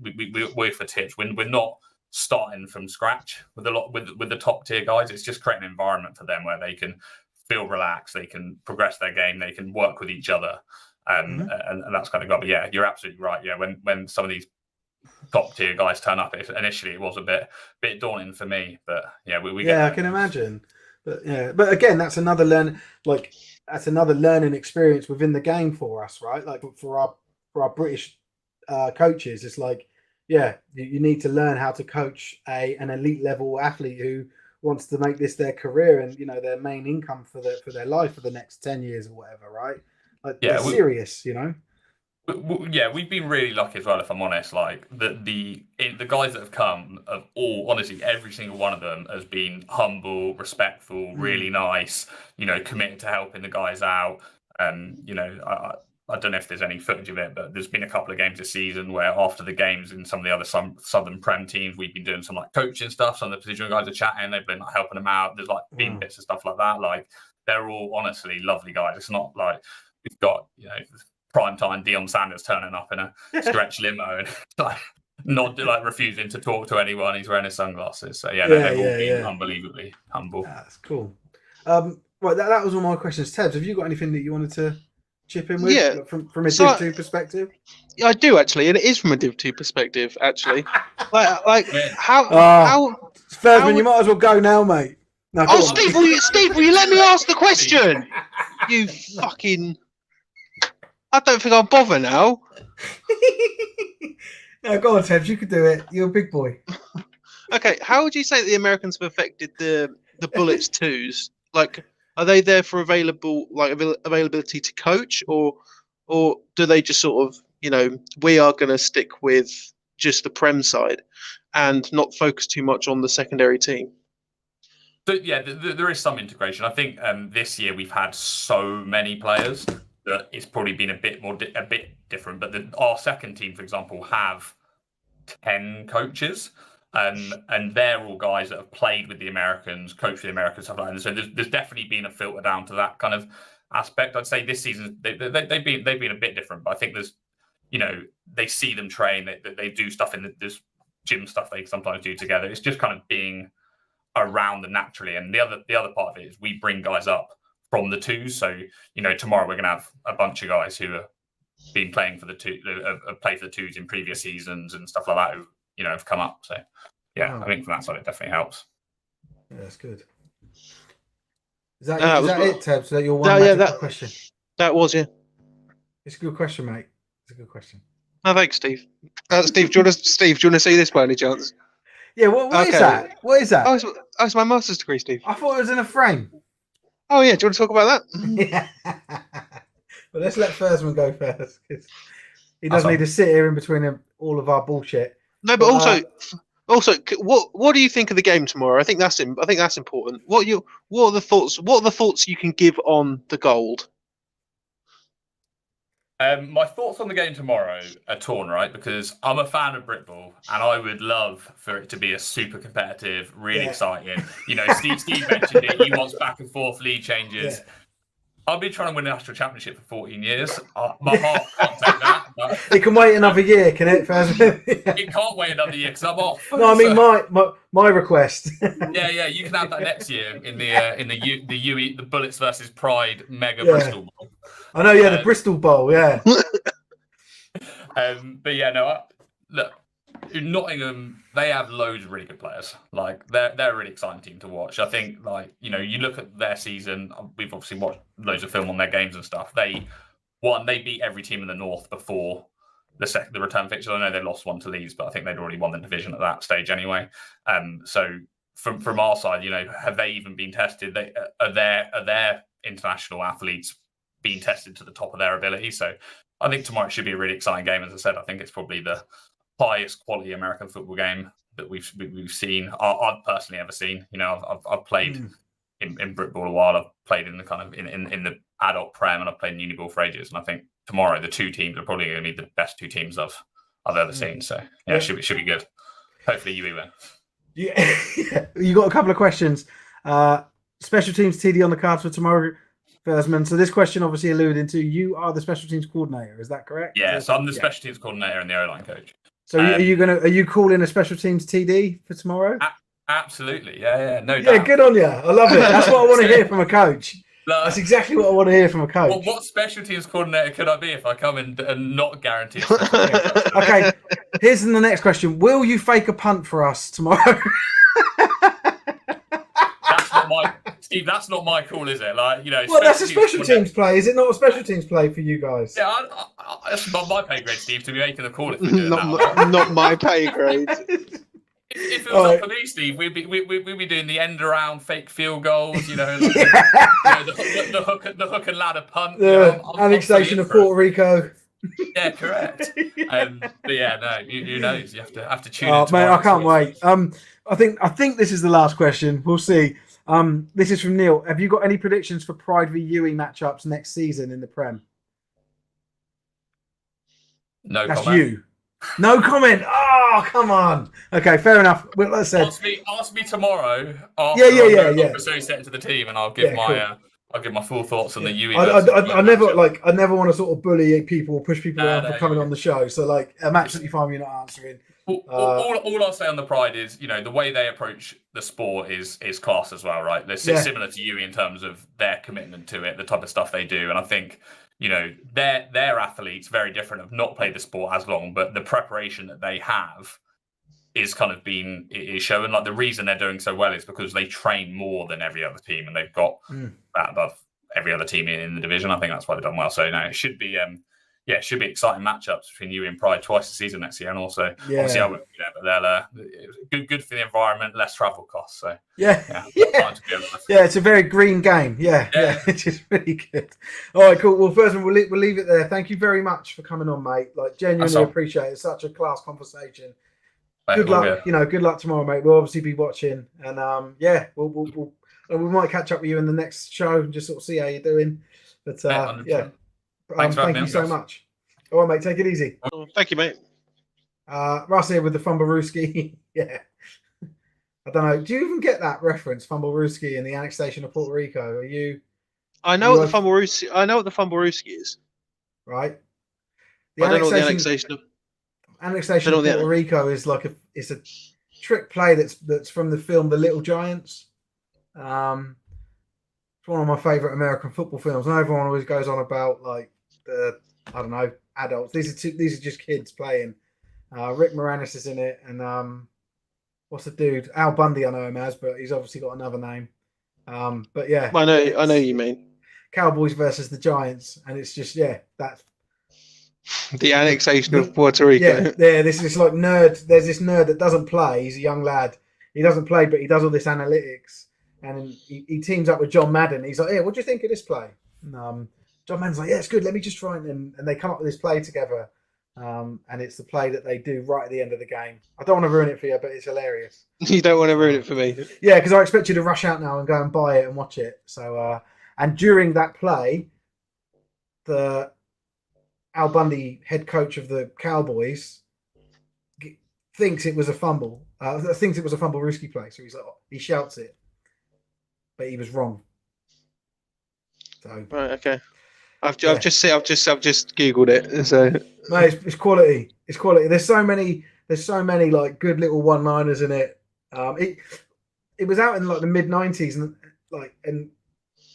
work for tips. We're not starting from scratch with the top tier guys. It's just creating an environment for them where they can feel relaxed, they can progress their game, they can work with each other, and that's kind of good. But yeah, you're absolutely right. Yeah, when some of these top tier guys turn up, initially it was a bit daunting for me, but yeah, we I can imagine. But again, that's another learning experience within the game for us, right? Like for our British coaches, it's like, you need to learn how to coach an elite level athlete who wants to make this their career and, you know, their main income for their life for the next 10 years or whatever, right? Like, they're serious, you know. Yeah, we've been really lucky as well, if I'm honest. Like the guys that have come, of all, honestly, every single one of them has been humble, respectful, really nice. You know, committed to helping the guys out. You know, I don't know if there's any footage of it, but there's been a couple of games this season where after the games in some of the other Southern Prem teams, we've been doing some like coaching stuff. Some of the positional guys are chatting. They've been like helping them out. There's like been bits and stuff like that. Like, they're all honestly lovely guys. It's not like we've got, you know, primetime Deion Sanders turning up in a stretch limo and like not like refusing to talk to anyone. He's wearing his sunglasses. So they've all been unbelievably humble. That's cool. Right, that was all my questions. Tebbs, have you got anything that you wanted to chip in with? Yeah, from a Div 2 perspective? I do actually, and it is from a Div 2 perspective actually. how Spursman, you might as well go now, mate. No, Steve, will you let me ask the question? You fucking. I don't think I'll bother now. No, go on, Tebbs. You could do it. You're a big boy. Okay, how would you say that the Americans have affected the Bullets twos? Like, are they there for availability to coach, or do they just sort of, you know, we are going to stick with just the Prem side and not focus too much on the secondary team? But yeah, there is some integration. I think this year we've had so many players that it's probably been a bit different. But our second team, for example, have 10 coaches, and they're all guys that have played with the Americans, coached with the Americans, stuff like that. So there's definitely been a filter down to that kind of aspect. I'd say this season they've been a bit different, but I think there's, you know, they see them train, they do stuff in this gym stuff they sometimes do together. It's just kind of being around them naturally. And the other part of it is we bring guys up from the twos. So, tomorrow we're going to have a bunch of guys who have been playing for the played for the twos in previous seasons and stuff like that who, have come up. So, yeah, I think from that side it definitely helps. Yeah, that's good. Is that it, Tebbs? Is that your one question? That was, yeah. It's a good question, mate. It's a good question. No, thanks, Steve. Steve, do you want to see this by any chance? Yeah, what is that? What is that? Oh, it's my master's degree, Steve. I thought it was in a frame. Oh, yeah. Do you want to talk about that? Yeah. Well, let's let Fursman go first, because he doesn't need to sit here in between all of our bullshit. No, but also, what do you think of the game tomorrow? I think that's important. What are the thoughts? What are the thoughts you can give on the gold? My thoughts on the game tomorrow are torn, right? Because I'm a fan of Britball, and I would love for it to be a super competitive, really exciting. Steve mentioned it. He wants back and forth lead changes. Yeah. I've been trying to win a national championship for 14 years. My heart can't take that. But it can wait another year, can it? It can't wait another year because I'm off. No, I mean my request. Yeah, you can have that next year in the Bullets versus Pride Mega Bristol Bowl. I know, the Bristol Bowl, yeah. But yeah, no. Look, Nottingham, they have loads of really good players. Like they're a really exciting team to watch. I think, you look at their season. We've obviously watched loads of film on their games and stuff. They beat every team in the north before the return fixture. I know they lost one to Leeds, but I think they'd already won the division at that stage anyway. So from our side, have they even been tested? Are their international athletes being tested to the top of their ability? So I think tomorrow should be a really exciting game. As I said, I think it's probably the highest quality American football game that we've seen. I've personally ever seen. I've played in Britball a while. I've played in the kind of in the adult prem, and I've played in Uniball for ages. And I think tomorrow the two teams are probably going to be the best two teams I've ever seen. So yeah, it should be good. Hopefully you win. Yeah, you got a couple of questions. Special teams TD on the cards for tomorrow, Fursman. So this question obviously alluding to you are the special teams coordinator. Is that correct? Yeah, so I'm the special teams coordinator and the O-line coach. So are you calling a special teams TD for tomorrow? Absolutely, yeah, no doubt. Yeah, good on you. I love it. That's what I want to hear from a coach. That's exactly what I want to hear from a coach. Well, what special teams coordinator could I be if I come in and not guarantee? Okay, here's the next question. Will you fake a punt for us tomorrow? Steve, that's not my call, is it? Well, that's a special teams play. Is it not a special teams play for you guys? Yeah, that's not my pay grade, Steve, to be making the call if we're doing not my pay grade. If it was up for me, Steve, we'd be doing the end around fake field goals, the hook and ladder punt. Annexation of Puerto Rico. Yeah, correct. But yeah, no, who knows? You have to tune in. Oh, mate, I can't wait. I think this is the last question. We'll see. This is from Neil. Have you got any predictions for Pride v Ewing matchups next season in the Prem? No That's comment. you. No comment. Oh, come on. Okay, fair enough. Well, let's say ask me tomorrow. Yeah. Associated to the team, and I'll give I'll give my full thoughts on the Ewing. I never want to sort of bully people or push people around for coming on the show. So I'm absolutely fine with you not answering. All I'll say on the Pride is, the way they approach the sport is class as well, right? It's similar to you in terms of their commitment to it, the type of stuff they do, and I think their athletes very different, have not played the sport as long, but the preparation that they have is kind of is showing. Like the reason they're doing so well is because they train more than every other team, and they've got that above every other team in the division. I think that's why they've done well. So no, it should be. It should be exciting matchups between you and Pride twice a season next year, and also obviously I won't be there, but they'll good for the environment, less travel costs. So it's a very green game. Yeah, which is really good. All right, cool. Well, first we'll leave it there. Thank you very much for coming on, mate. Genuinely appreciate it. It's such a class conversation. Good luck. Good luck tomorrow, mate. We'll obviously be watching, and we might catch up with you in the next show and just sort of see how you're doing. But thank you so much. All right, mate. Take it easy. Thank you, mate. Russ here with the Fumblerooski. Yeah. I don't know. Do you even get that reference, Fumblerooski, and the annexation of Puerto Rico? I know what the Fumblerooski is. Right. I don't know what the annexation of Annexation of Puerto Rico is trick play that's from the film The Little Giants. It's one of my favourite American football films, and everyone always goes on about like the adults. These are just kids playing. Rick Moranis is in it, and what's the dude? Al Bundy, I know him as, but he's obviously got another name. But yeah, I know you mean Cowboys versus the Giants, and it's just that's the annexation of Puerto Rico. Yeah. This is like nerd. There's this nerd that doesn't play. He's a young lad. He doesn't play, but he does all this analytics, and he teams up with John Madden. He's like, "Yeah, what do you think of this play?" And, John Madden's like, "Yeah, it's good. Let me just try and they come up with this play together." And it's the play that they do right at the end of the game. I don't want to ruin it for you, but it's hilarious. You don't want to ruin it for me. Yeah, because I expect you to rush out now and go and buy it and watch it. So, and during that play, the Al Bundy, head coach of the Cowboys, thinks it was a fumble. Thinks it was a fumble risky play. So he shouts it, but he was wrong. So right, okay. I've just googled it. So no, it's quality. It's quality. There's so many like good little one-liners in it. It was out in like the mid '90s, and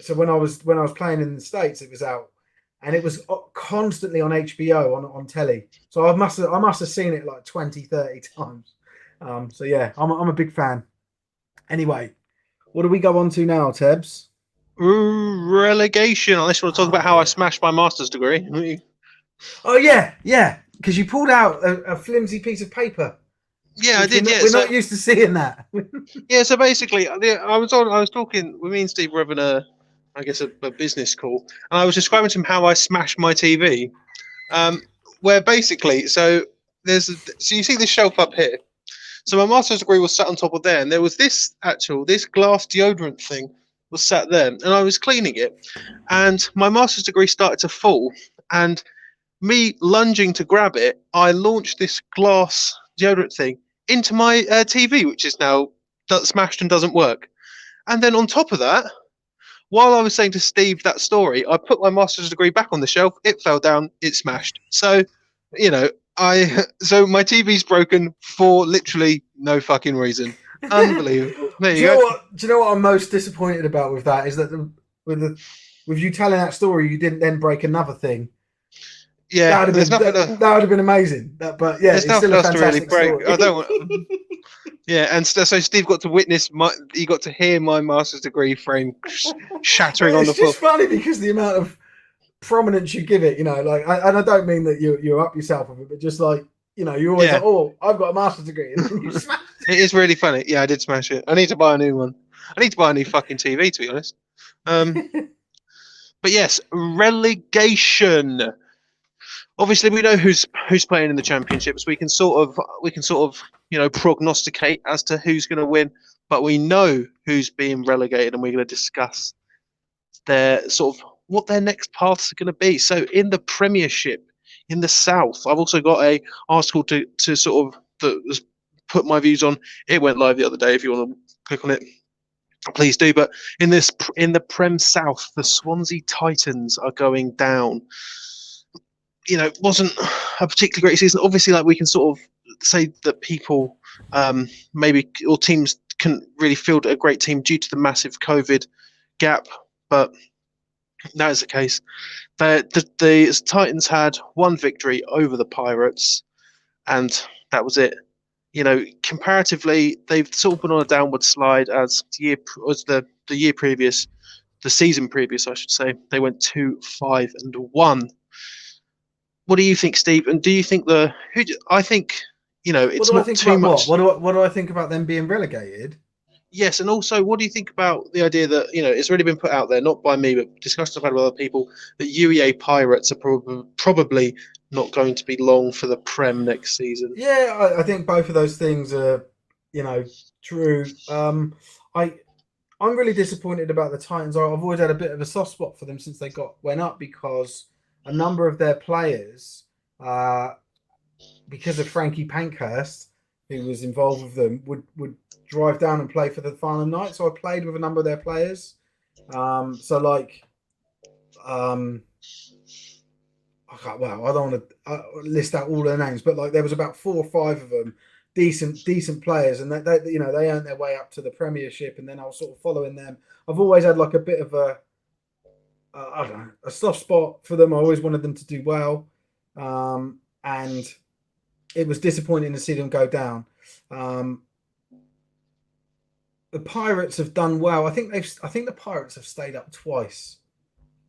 so when I was playing in the States, it was out, and it was constantly on HBO on telly. So I must have seen it like 20, 30 times. So yeah, I'm a big fan. Anyway, what do we go on to now, Tebbs? Relegation. Unless you want to talk about how I smashed my master's degree. Oh yeah, because you pulled out a flimsy piece of paper. Yeah, I did. We're not used to seeing that. Yeah, so basically, I was talking with me and Steve were having a business call, and I was describing to him how I smashed my TV. Where basically, so you see this shelf up here. So my master's degree was sat on top of there, and there was this glass deodorant thing was sat there, and I was cleaning it, and my master's degree started to fall, and me lunging to grab it, I launched this glass deodorant thing into my TV, which is now smashed and doesn't work. And then on top of that, while I was saying to Steve that story, I put my master's degree back on the shelf. It fell down. It smashed. So, so my TV's broken for literally no fucking reason. Unbelievable. There you go. Do you know what I'm most disappointed about with that is that with you telling that story, you didn't then break another thing. Yeah, that would have been amazing. But yeah, there's nothing else to really break. I don't want. Yeah, and so Steve got to witness he got to hear my master's degree frame shattering on the floor. It's just funny because the amount of prominence you give it, and I don't mean that you're up yourself with it, but just like, you're always like, oh, I've got a master's degree. And then you smash it. It is really funny. Yeah, I did smash it. I need to buy a new one. I need to buy a new fucking TV, to be honest. But yes, relegation. Obviously, we know who's playing in the championships. We can sort of prognosticate as to who's going to win, but we know who's being relegated, and we're going to discuss their sort of what their next paths are going to be. So, in the Premiership in the South, I've also got a article to sort of put my views on. It went live the other day. If you want to click on it, please do. But in the Prem South, the Swansea Titans are going down. It wasn't a particularly great season. Obviously, like we can sort of say that people maybe or teams couldn't really field a great team due to the massive COVID gap, but that is the case. The Titans had one victory over the Pirates, and that was it. Comparatively, they've sort of been on a downward slide as the season previous, I should say. They went 2-5-1. What do you think, Steve? And do you think I think it's not too much. What do I think about them being relegated? Yes, and also, what do you think about the idea that it's already been put out there, not by me, but discussed I've had with other people, that UEA Pirates are probably not going to be long for the Prem next season? Yeah, I think both of those things are, true. I'm really disappointed about the Titans. I've always had a bit of a soft spot for them since they went up, because a number of their players, because of Frankie Pankhurst, who was involved with them, would drive down and play for the final night. So I played with a number of their players. I don't want to list out all their names, but like there was about 4 or 5 of them decent players, and they earned their way up to the Premiership, and then I was sort of following them. I've always had like a bit of I don't know, a soft spot for them. I always wanted them to do well, and it was disappointing to see them go down. The Pirates have done well. I think the Pirates have stayed up twice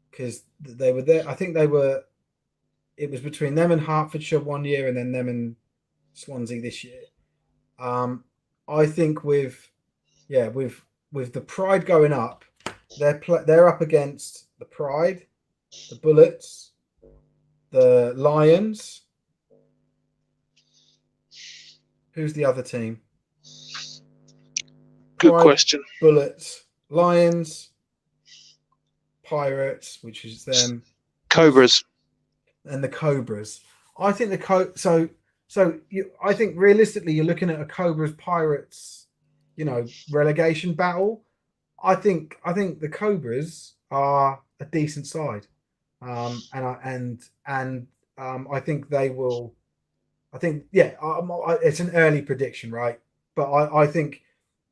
because they were there. I think they were. It was between them and Hertfordshire one year, and then them and Swansea this year. I think with the Pride going up, they're up against the Pride, the Bullets, the Lions. Who's the other team? Good Pride, question. Bullets, Lions, Pirates, which is them, Cobras. and the Cobras. I think I think realistically you're looking at a Cobras Pirates, relegation battle. I think the Cobras are a decent side, and I think they will. I think it's an early prediction, right? But I think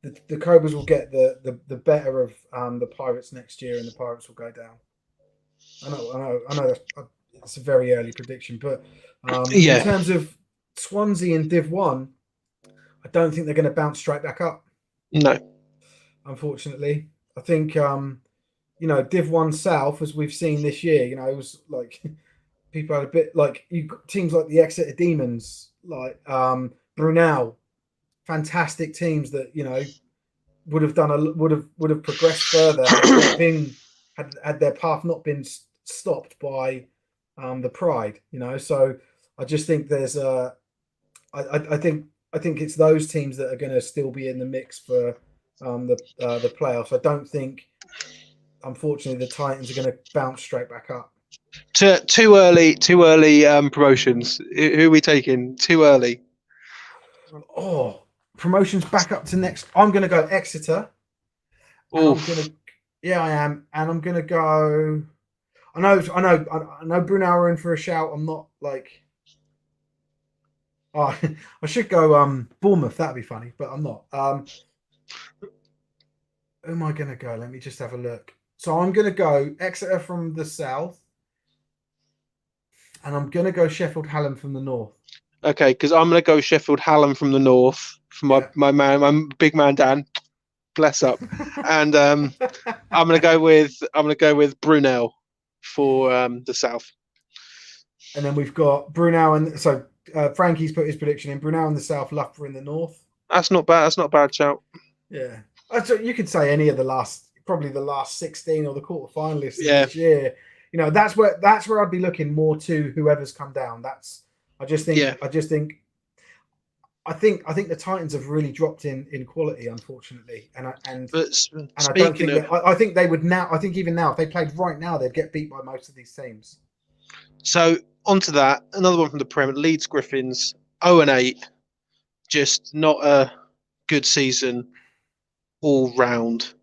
the Cobras will get the better of the Pirates next year, and the Pirates will go down. I know it's a very early prediction, but in terms of Swansea and Div 1, I don't think they're going to bounce straight back up. No. Unfortunately. I think, Div 1 South, as we've seen this year, it was like people had a bit like teams like the Exeter Demons, like Brunel, fantastic teams that, would have progressed further had their path not been stopped by the Pride, So I just think there's I think it's those teams that are going to still be in the mix for the playoffs. I don't think, unfortunately, the Titans are going to bounce straight back up. Too early promotions. Who are we taking? Too early. Oh, promotions back up to next. I'm going to go Exeter. Yeah, I am, and I'm going to go. I know Brunel are in for a shout. I'm not like. Oh, I should go Bournemouth. That'd be funny, but I'm not. Who am I going to go? Let me just have a look. So I'm going to go Exeter from the south, and I'm going to go Sheffield Hallam from the north. Okay, because I'm going to go Sheffield Hallam from the north for my big man Dan. Bless up, and I'm going to go with Brunel for the south. And then we've got Brunel, and so Frankie's put his prediction in: Brunel in the south, Loughborough in the north. That's not bad. That's not a bad shout. Yeah, you could say any of the last 16 or the quarterfinalists this year. That's where I'd be looking more to whoever's come down. I think the Titans have really dropped in quality, unfortunately, I think they would now. I think even now, if they played right now, they'd get beat by most of these teams. So onto that, another one from the Prem, Leeds Griffins, 0-8, just not a good season all round.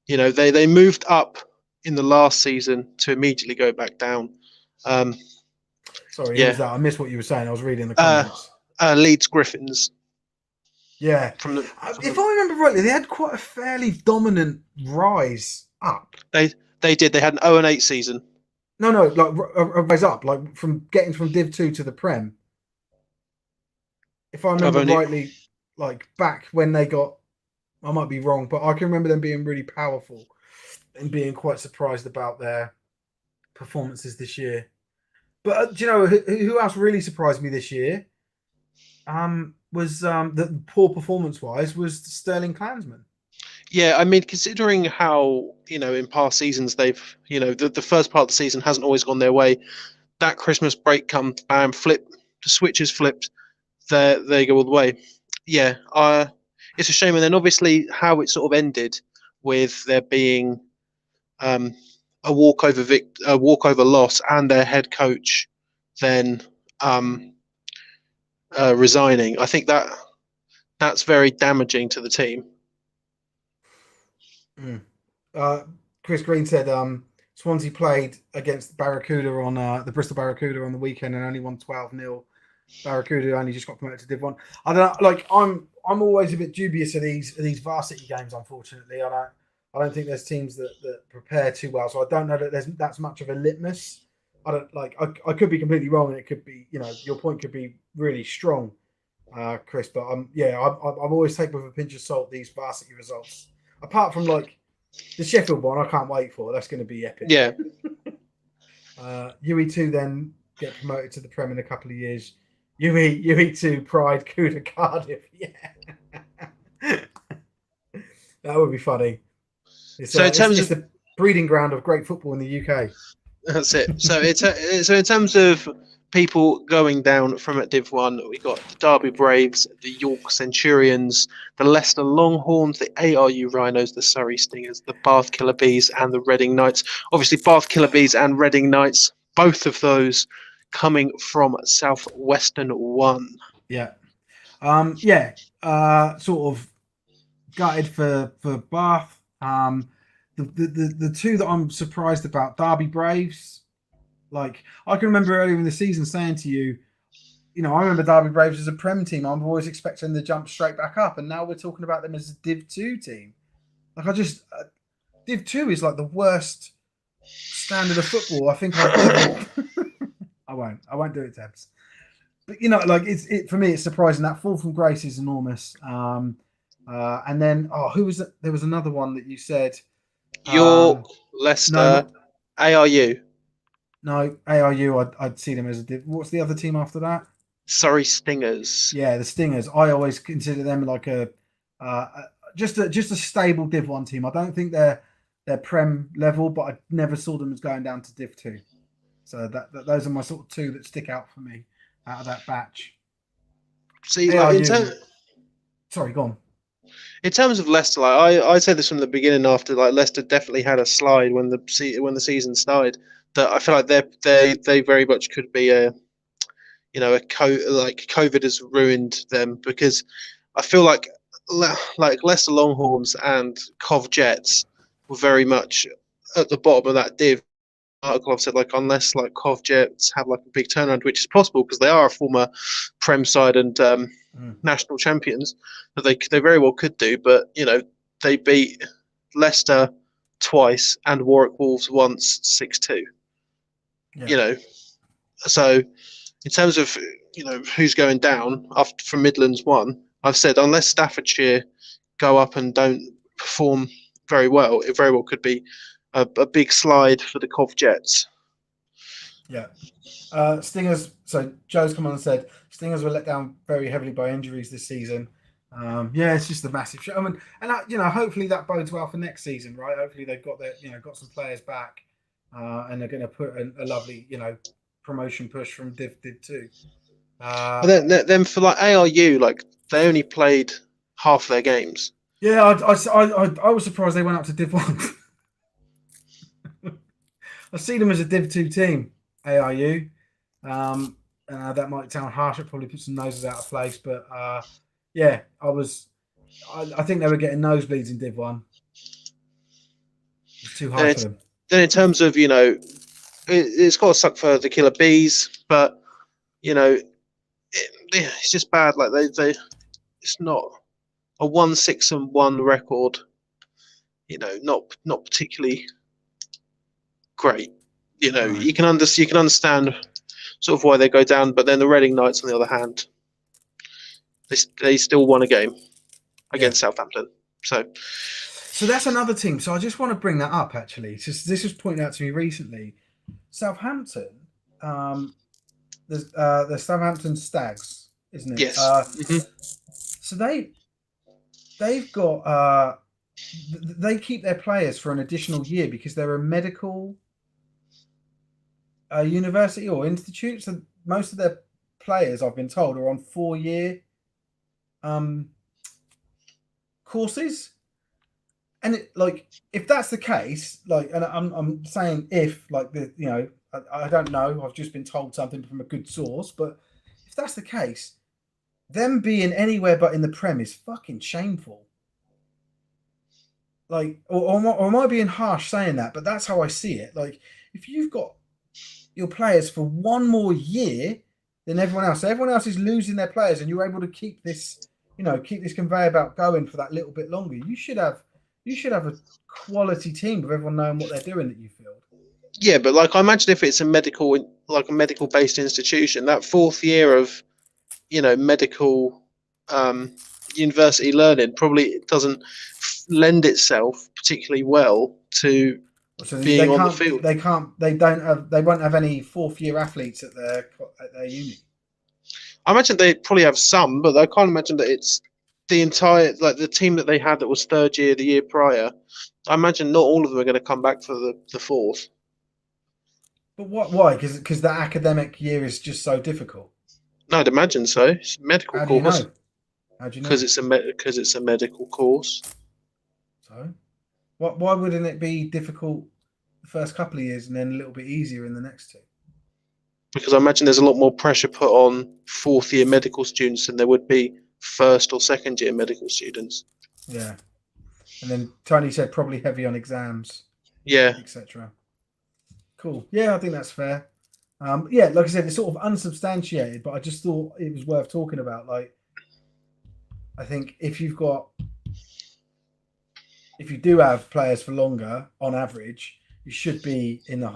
They moved up in the last season to immediately go back down. Sorry, who's that? I missed what you were saying. I was reading the comments. Leeds Griffins. Yeah. If I remember rightly, they had quite a fairly dominant rise up. They did. They had an 0-8 season. No, like a rise up, like from getting from Div 2 to the Prem. If I remember rightly, like back when they got, I might be wrong, but I can remember them being really powerful and being quite surprised about their performances this year. But do you know who else really surprised me this year? Was the poor performance-wise was Sterling Klansman. Yeah, I mean, considering how in past seasons they've the first part of the season hasn't always gone their way. That Christmas break comes, bam, flip, the switch is flipped. They go all the way. Yeah, it's a shame, and then obviously how it sort of ended with there being a walkover loss, and their head coach then resigning. I think that's very damaging to the team. Chris Green said Swansea played against Barracuda on the Bristol Barracuda on the weekend and only won 12-0. Barracuda only just got promoted to Div 1. I don't know, like I'm always a bit dubious of these varsity games, unfortunately. I don't think there's teams that prepare too well. So I don't know that that's much of a litmus. I don't like I could be completely wrong, and it could be, your point could be really strong, Chris. But I'm always taking with a pinch of salt these varsity results. Apart from like the Sheffield one, I can't wait for. That's going to be epic. Yeah. UE2 then get promoted to the Prem in a couple of years. UE2 Pride Cuda Cardiff. Yeah. That would be funny. It's the breeding ground of great football in the UK. That's it. So so in terms of people going down from at Div 1, we got the Derby Braves, the York Centurions, the Leicester Longhorns, the ARU Rhinos, the Surrey Stingers, the Bath Killer Bees, and the Reading Knights. Obviously, Bath Killer Bees and Reading Knights, both of those coming from Southwestern 1. Yeah. Sort of gutted for Bath. The two that I'm surprised about, Derby Braves. Like, I can remember earlier in the season saying to you, I remember Derby Braves as a Prem team. I'm always expecting them to jump straight back up, and now we're talking about them as a Div 2 team. Like, Div 2 is like the worst standard of football I think I've ever. I won't do it, Tebbs. But for me, it's surprising. That fall from grace is enormous. And then who was it? There was another one that you said. York, Leicester, ARU. No, ARU. I'd see them as a div. What's the other team after that? Surrey Stingers. Yeah, the Stingers. I always consider them like just a stable Div 1 team. I don't think they're Prem level, but I never saw them as going down to Div 2. So those are my sort of two that stick out for me out of that batch. See, sorry, go on. In terms of Leicester, I said this from the beginning. After Leicester definitely had a slide when the season started. That I feel like they very much could be COVID has ruined them, because I feel like Leicester Longhorns and Cov Jets were very much at the bottom of that div. Article I've said, unless Cov Jets have a big turnaround, which is possible because they are a former Prem side and national champions, that they very well could do. But they beat Leicester twice and Warwick Wolves once 6-2. Yeah. So in terms of who's going down from Midlands 1, I've said unless Staffordshire go up and don't perform very well, it very well could be a big slide for the Cov Jets. Yeah. Stingers. So Joe's come on and said Stingers were let down very heavily by injuries this season. It's just a massive show. Hopefully that bodes well for next season, right? Hopefully they've got got some players back, and they're going to put a lovely, promotion push from Div 2. But then for ARU, they only played half their games. Yeah, I was surprised they went up to Div 1. I see them as a Div 2 team, ARU. That might sound harsh. It probably puts some noses out of place, but I think they were getting nosebleeds in Div 1. It's too hard for them. Then in terms of it's got to suck for the Killer Bees, but it's just bad. It's not a 1-6-1 record. Not particularly great. You can understand sort of why they go down, but then the Reading Knights, on the other hand, they still won a game against Southampton. So that's another team. So I just want to bring that up. Actually, this was pointed out to me recently. Southampton, the Southampton Stags, isn't it? Yes. So they've got they keep their players for an additional year because they're a medical university or institute. So most of their players, I've been told, are on 4-year courses. And if that's the case, and I'm saying if, I don't know, I've just been told something from a good source, but if that's the case, them being anywhere but in the Prem is fucking shameful. Or am I being harsh saying that? But that's how I see it. If you've got your players for one more year than everyone else. So everyone else is losing their players, and you're able to keep this, keep this conveyor belt going for that little bit longer. You should have a quality team with everyone knowing what they're doing that you feel. Yeah, but like I imagine if it's a medical based institution, that fourth year of medical university learning probably doesn't lend itself particularly well to being on the field. They won't have any fourth year athletes at their uni. I imagine they probably have some, but I can't imagine that it's the entire, like the team that they had that was third year the year prior. I imagine not all of them are going to come back for the fourth. But why? Because the academic year is just so difficult. No, I'd imagine so. It's a medical course. How do you know? Because it's a medical course. So, why wouldn't it be difficult the first couple of years and then a little bit easier in the next two? Because I imagine there's a lot more pressure put on fourth year medical students than there would be first or second year medical students. Yeah. And then Tony said probably heavy on exams. Yeah. Etc. Cool. Yeah, I think that's fair. Yeah, like I said, it's sort of unsubstantiated, but I just thought it was worth talking about. Like, I think if you do have players for longer, on average, you should be in the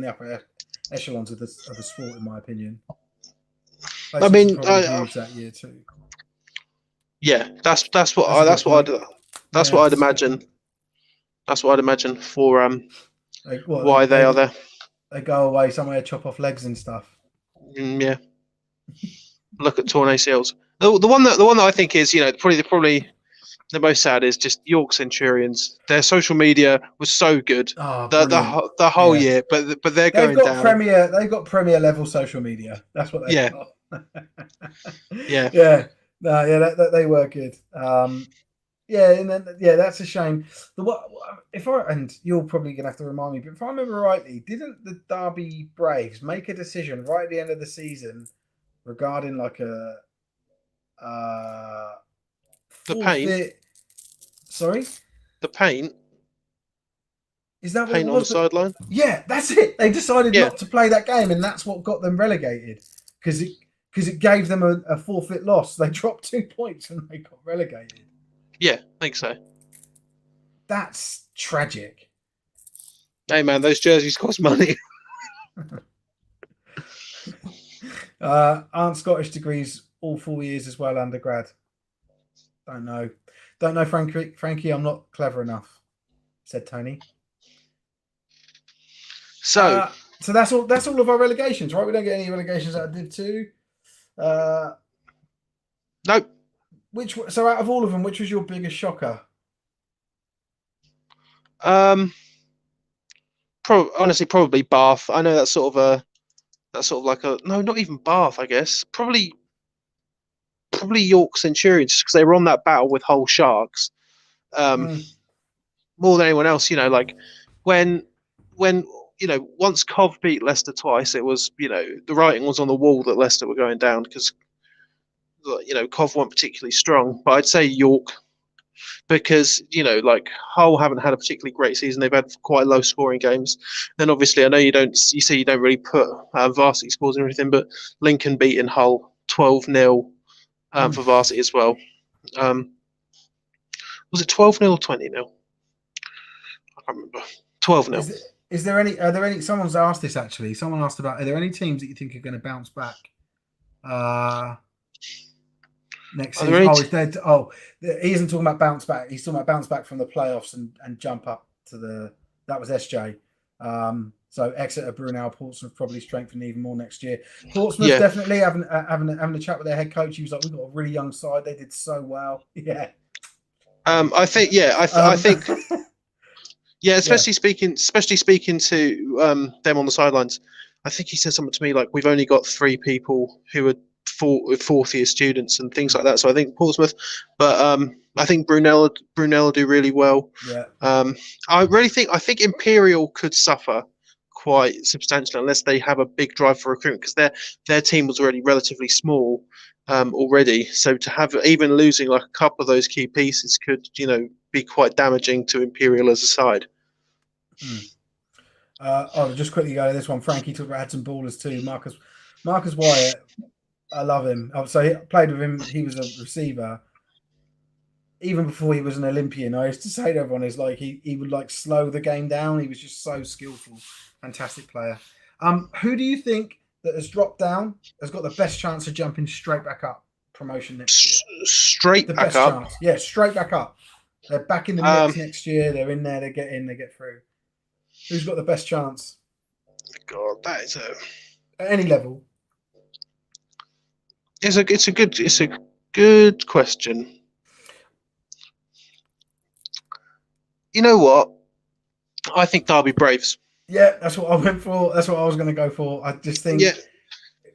upper echelons of the sport, in my opinion. I mean, that year too. Yeah, that's what I'd imagine. That's what I'd imagine for why they are there. They go away somewhere, chop off legs and stuff. Yeah. Look at torn ACLs. The one that I think is probably the most sad is just York Centurions. Their social media was so good the whole year, but they're going down. They've got Premier level social media. That's what they've got. Yeah. No, they were good. That's a shame. And you're probably gonna have to remind me, but if I remember rightly, didn't the Derby Braves make a decision right at the end of the season regarding like the paint? Sorry, the paint. Is that paint on the sideline? Yeah, that's it. They decided not to play that game, and that's what got them relegated because it gave them a forfeit loss. They dropped 2 points and they got relegated. Yeah, I think so. That's tragic. Hey man, those jerseys cost money. Aren't Scottish degrees all 4 years as well, undergrad? Don't know, Frankie. I'm not clever enough, said Tony. So that's all of our relegations, right? We don't get any relegations out of Div 2. Nope. So out of all of them, which was your biggest shocker? Honestly, probably Bath. I know that's sort of like not even Bath. I guess probably York Centurions because they were on that battle with Hull Sharks. More than anyone else, like when once Cov beat Leicester twice, it was the writing was on the wall that Leicester were going down because Cov weren't particularly strong. But I'd say York because Hull haven't had a particularly great season. They've had quite low scoring games. Then obviously I know you don't really put varsity scores and everything, but Lincoln beating Hull 12-0 for varsity as well. Was it 12-0 or 20-0? I can't remember. 12-0. Are there any? Someone's asked this actually. Someone asked about. Are there any teams that you think are going to bounce back next season? He isn't talking about bounce back. He's talking about bounce back from the playoffs and jump up to that was SJ. So Exeter, Brunel, Portsmouth probably strengthen even more next year. Portsmouth definitely having a chat with their head coach. He was like, "We've got a really young side. They did so well." Yeah. I think. Yeah, especially speaking to them on the sidelines. I think he said something to me like, "We've only got 3 people who are fourth year students and things like that." So I think Portsmouth, but I think Brunel do really well. Yeah. I think Imperial could suffer quite substantially unless they have a big drive for recruitment because their team was already relatively small already. So to have even losing like a couple of those key pieces could be quite damaging to Imperial as a side. I'll just quickly go to this one. Frankie talked about had some ballers too. Marcus Wyatt, I love him. So I played with him. He was a receiver. Even before he was an Olympian, I used to say to everyone, is like he would like slow the game down. He was just so skillful, fantastic player. Who do you think that has dropped down has got the best chance of jumping straight back up promotion next year? Straight The back best up. chance, yeah, straight back up. They're back in the mix next year. They're in there. They get in. They get through. Who's got the best chance God, that is at any level? it's a good question. You know what? I think Derby Braves. Yeah, that's what I went for. That's what I was going to go for. I just think it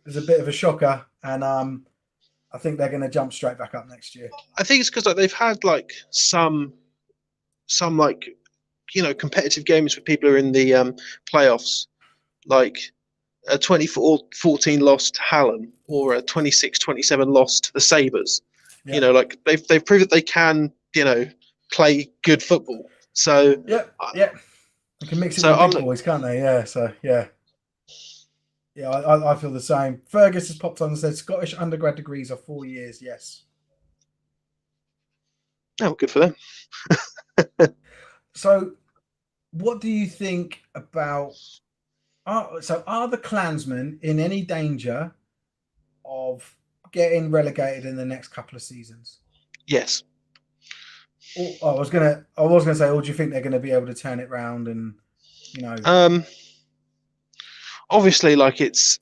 was a bit of a shocker, and I think they're going to jump straight back up next year. I think it's because they've had like some like competitive games with people who are in the playoffs, like a 24-14 loss to Hallam or a 26-27 loss to the Sabres. Yeah. Like they've proved that they can play good football. So yeah, they can mix it with the big boys, can't they? Yeah. So yeah, I feel the same. Fergus has popped on and said Scottish undergrad degrees are 4 years. Yes. Oh, good for them. So, what do you think about? Are the Klansmen in any danger of getting relegated in the next couple of seasons? Yes. I was gonna say, or do you think they're gonna be able to turn it round and Obviously, like it's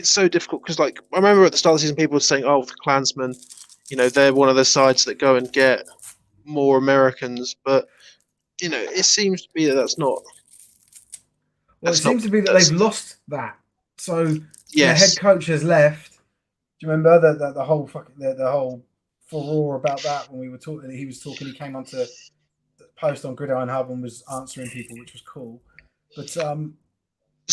so difficult because like I remember at the start of the season people were saying, oh, the Klansmen, they're one of the sides that go and get more Americans, but it seems to be that's not. Well, it seems to be that they've lost that. So yes. The head coach has left. Do you remember the whole the whole furore about that when we were talking? He was talking. He came onto the post on Gridiron Hub and was answering people, which was cool. But so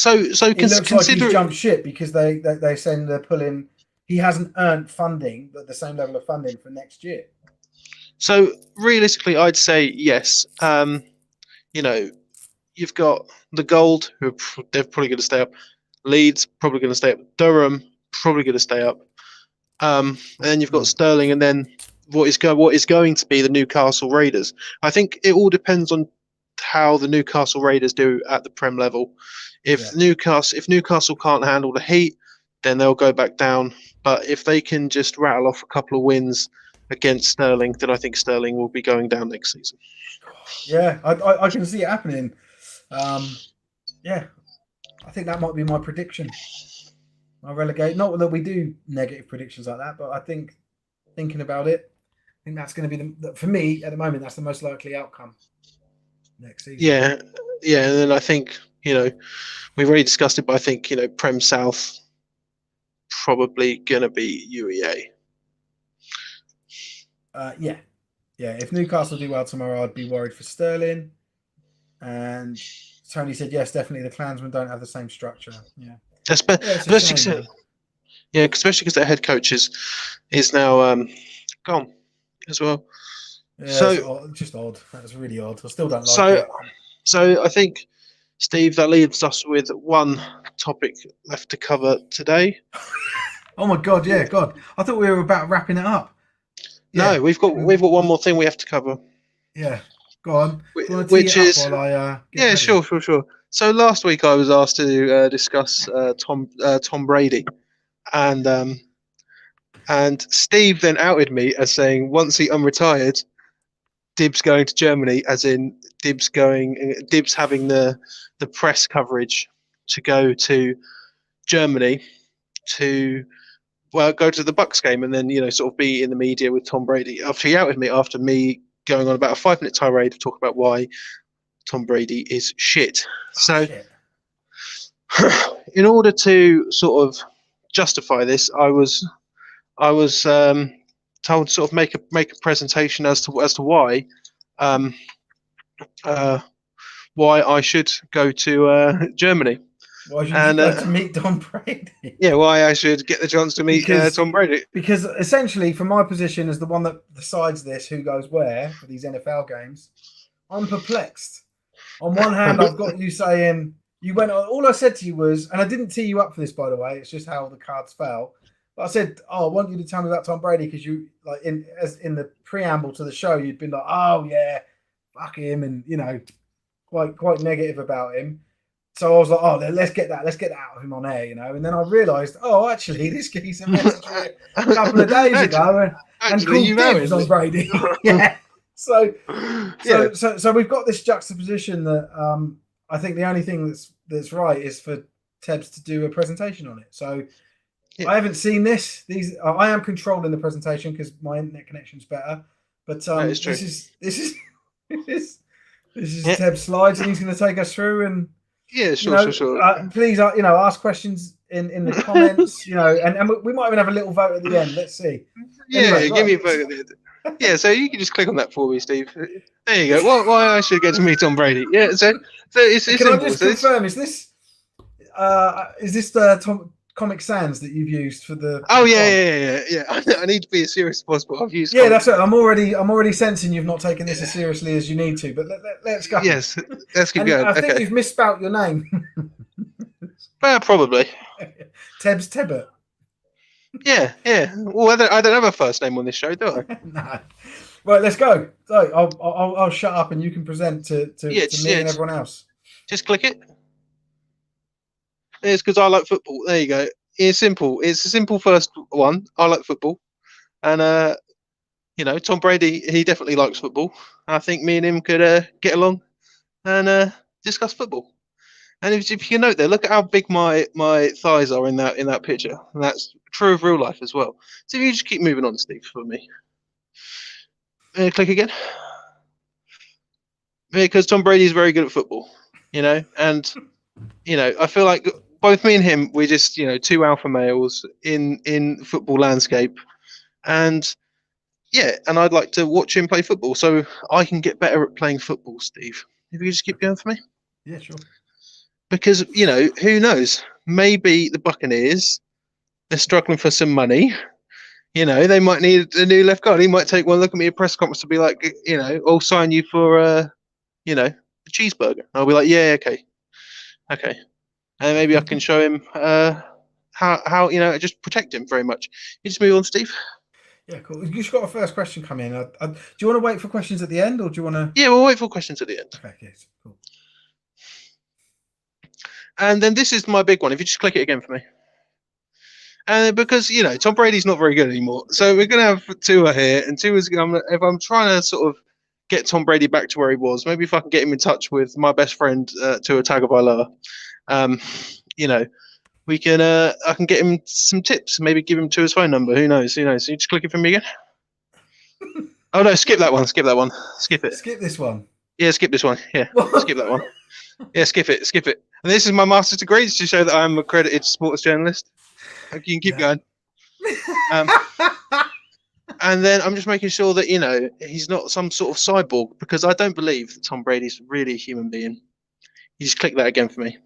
it looks like he's jumped ship because they're saying they're pulling. He hasn't earned funding, but the same level of funding for next year. So realistically, I'd say yes. You've got the Gold, who they're probably going to stay up. Leeds probably going to stay up. Durham probably going to stay up. And then you've got Stirling, and then what is going to be the Newcastle Raiders. I think it all depends on how the Newcastle Raiders do at the Prem level. If Newcastle can't handle the heat, then they'll go back down. But if they can just rattle off a couple of wins against Stirling, then I think Stirling will be going down next season. Yeah, I can see it happening. Yeah, I think that might be my prediction. I relegate. Not that we do negative predictions like that, but I think thinking about it, I think that's going to be for me at the moment. That's the most likely outcome next season. Yeah, and then I think we've already discussed it, but I think Prem South probably going to be UEA. Yeah. If Newcastle do well tomorrow, I'd be worried for Stirling. And Tony said yes, definitely. The Klansmen don't have the same structure. Yeah. Especially because their head coach is now gone as well. Yeah, so it's just odd. That's really odd. I still don't like it. So I think, Steve, that leaves us with one topic left to cover today. Oh my God! Yeah, God. I thought we were about wrapping it up. Yeah. No, we've got one more thing we have to cover. Yeah, go on. Which is sure. So last week I was asked to discuss Tom Brady, and Steve then outed me as saying once he unretired, Dibs going to Germany, as in Dibs having the press coverage to go to Germany to go to the Bucks game and then sort of be in the media with Tom Brady. After he outed me, after me going on about a 5-minute tirade to talk about why Tom Brady is shit. In order to sort of justify this, I was told to sort of make a presentation as to why I should go to Germany. Why should you go to meet Tom Brady? Yeah, why I should get the chance to meet Tom Brady. Because essentially, from my position as the one that decides this, who goes where for these NFL games, I'm perplexed. On one hand, I've got you saying You went on. All I said to you was, and I didn't tee you up for this, by the way. It's just how the cards fell. But I said, "Oh, I want you to tell me about Tom Brady because you like in the preamble to the show, you'd been like, oh yeah, fuck him, and quite negative about him." So I was like, "Oh, let's get that out of him on air," And then I realised, oh, actually, this geezer messaged me a couple of days ago and called dibs on Brady. Yeah. So we've got this juxtaposition that I think the only thing that's right is for Tebbs to do a presentation on it. So I haven't seen this. I am controlling the presentation because my internet connection's better. But this is Tebbs' slides, and he's going to take us through. And sure. Please, ask questions in the comments. And we might even have a little vote at the end. Let's see. Yeah, give me a vote at the end. Yeah, so you can just click on that for me, Steve. There you go. Why I should get to meet Tom Brady? Yeah, so it's can simple. I just confirm? Is this the Comic Sans that you've used for the? Oh yeah. I need to be as serious as possible. I've used. Yeah, that's it. I'm already sensing you've not taken this as seriously as you need to. But let's go. Yes, let's keep going. I think you've misspelt your name. Probably. Tebbs Tebbert. Yeah. Well, I don't have a first name on this show, do I? No. Right, let's go. So I'll shut up and you can present to me and everyone else. Just click it. It's because I like football. There you go. It's simple. It's a simple first one. I like football, and Tom Brady, he definitely likes football. I think me and him could get along and discuss football. And if you can note there, look at how big my thighs are in that picture. And that's true of real life as well. So if you just keep moving on, Steve, for me. Click again. Because Tom Brady is very good at football, and I feel like both me and him, we're just two alpha males in football landscape, and I'd like to watch him play football so I can get better at playing football, Steve. If you just keep going for me. Yeah, sure. Because, who knows? Maybe the Buccaneers, they're struggling for some money. They might need a new left guard. He might take one look at me at a press conference to be like, I'll sign you for, a cheeseburger. I'll be like, yeah, okay. And maybe I can show him how just protect him very much. You just move on, Steve. Yeah, cool. You just got a first question come in. Do you want to wait for questions at the end, or do you want to? Yeah, we'll wait for questions at the end. Okay, yes, cool. And then this is my big one. If you just click it again for me. And because, Tom Brady's not very good anymore. So we're going to have Tua here. And Tua's, if I'm trying to sort of get Tom Brady back to where he was, maybe if I can get him in touch with my best friend, Tua Tagovailoa, we can, I can get him some tips. Maybe give him Tua's phone number. Who knows? So you just click it for me again. Oh, no, skip that one. Skip it. Skip this one. Yeah, skip this one. Yeah, skip that one. Yeah, skip it. And this is my master's degree to show that I'm an accredited sports journalist. You can keep going. And then I'm just making sure that, he's not some sort of cyborg, because I don't believe that Tom Brady's really a human being. You just click that again for me.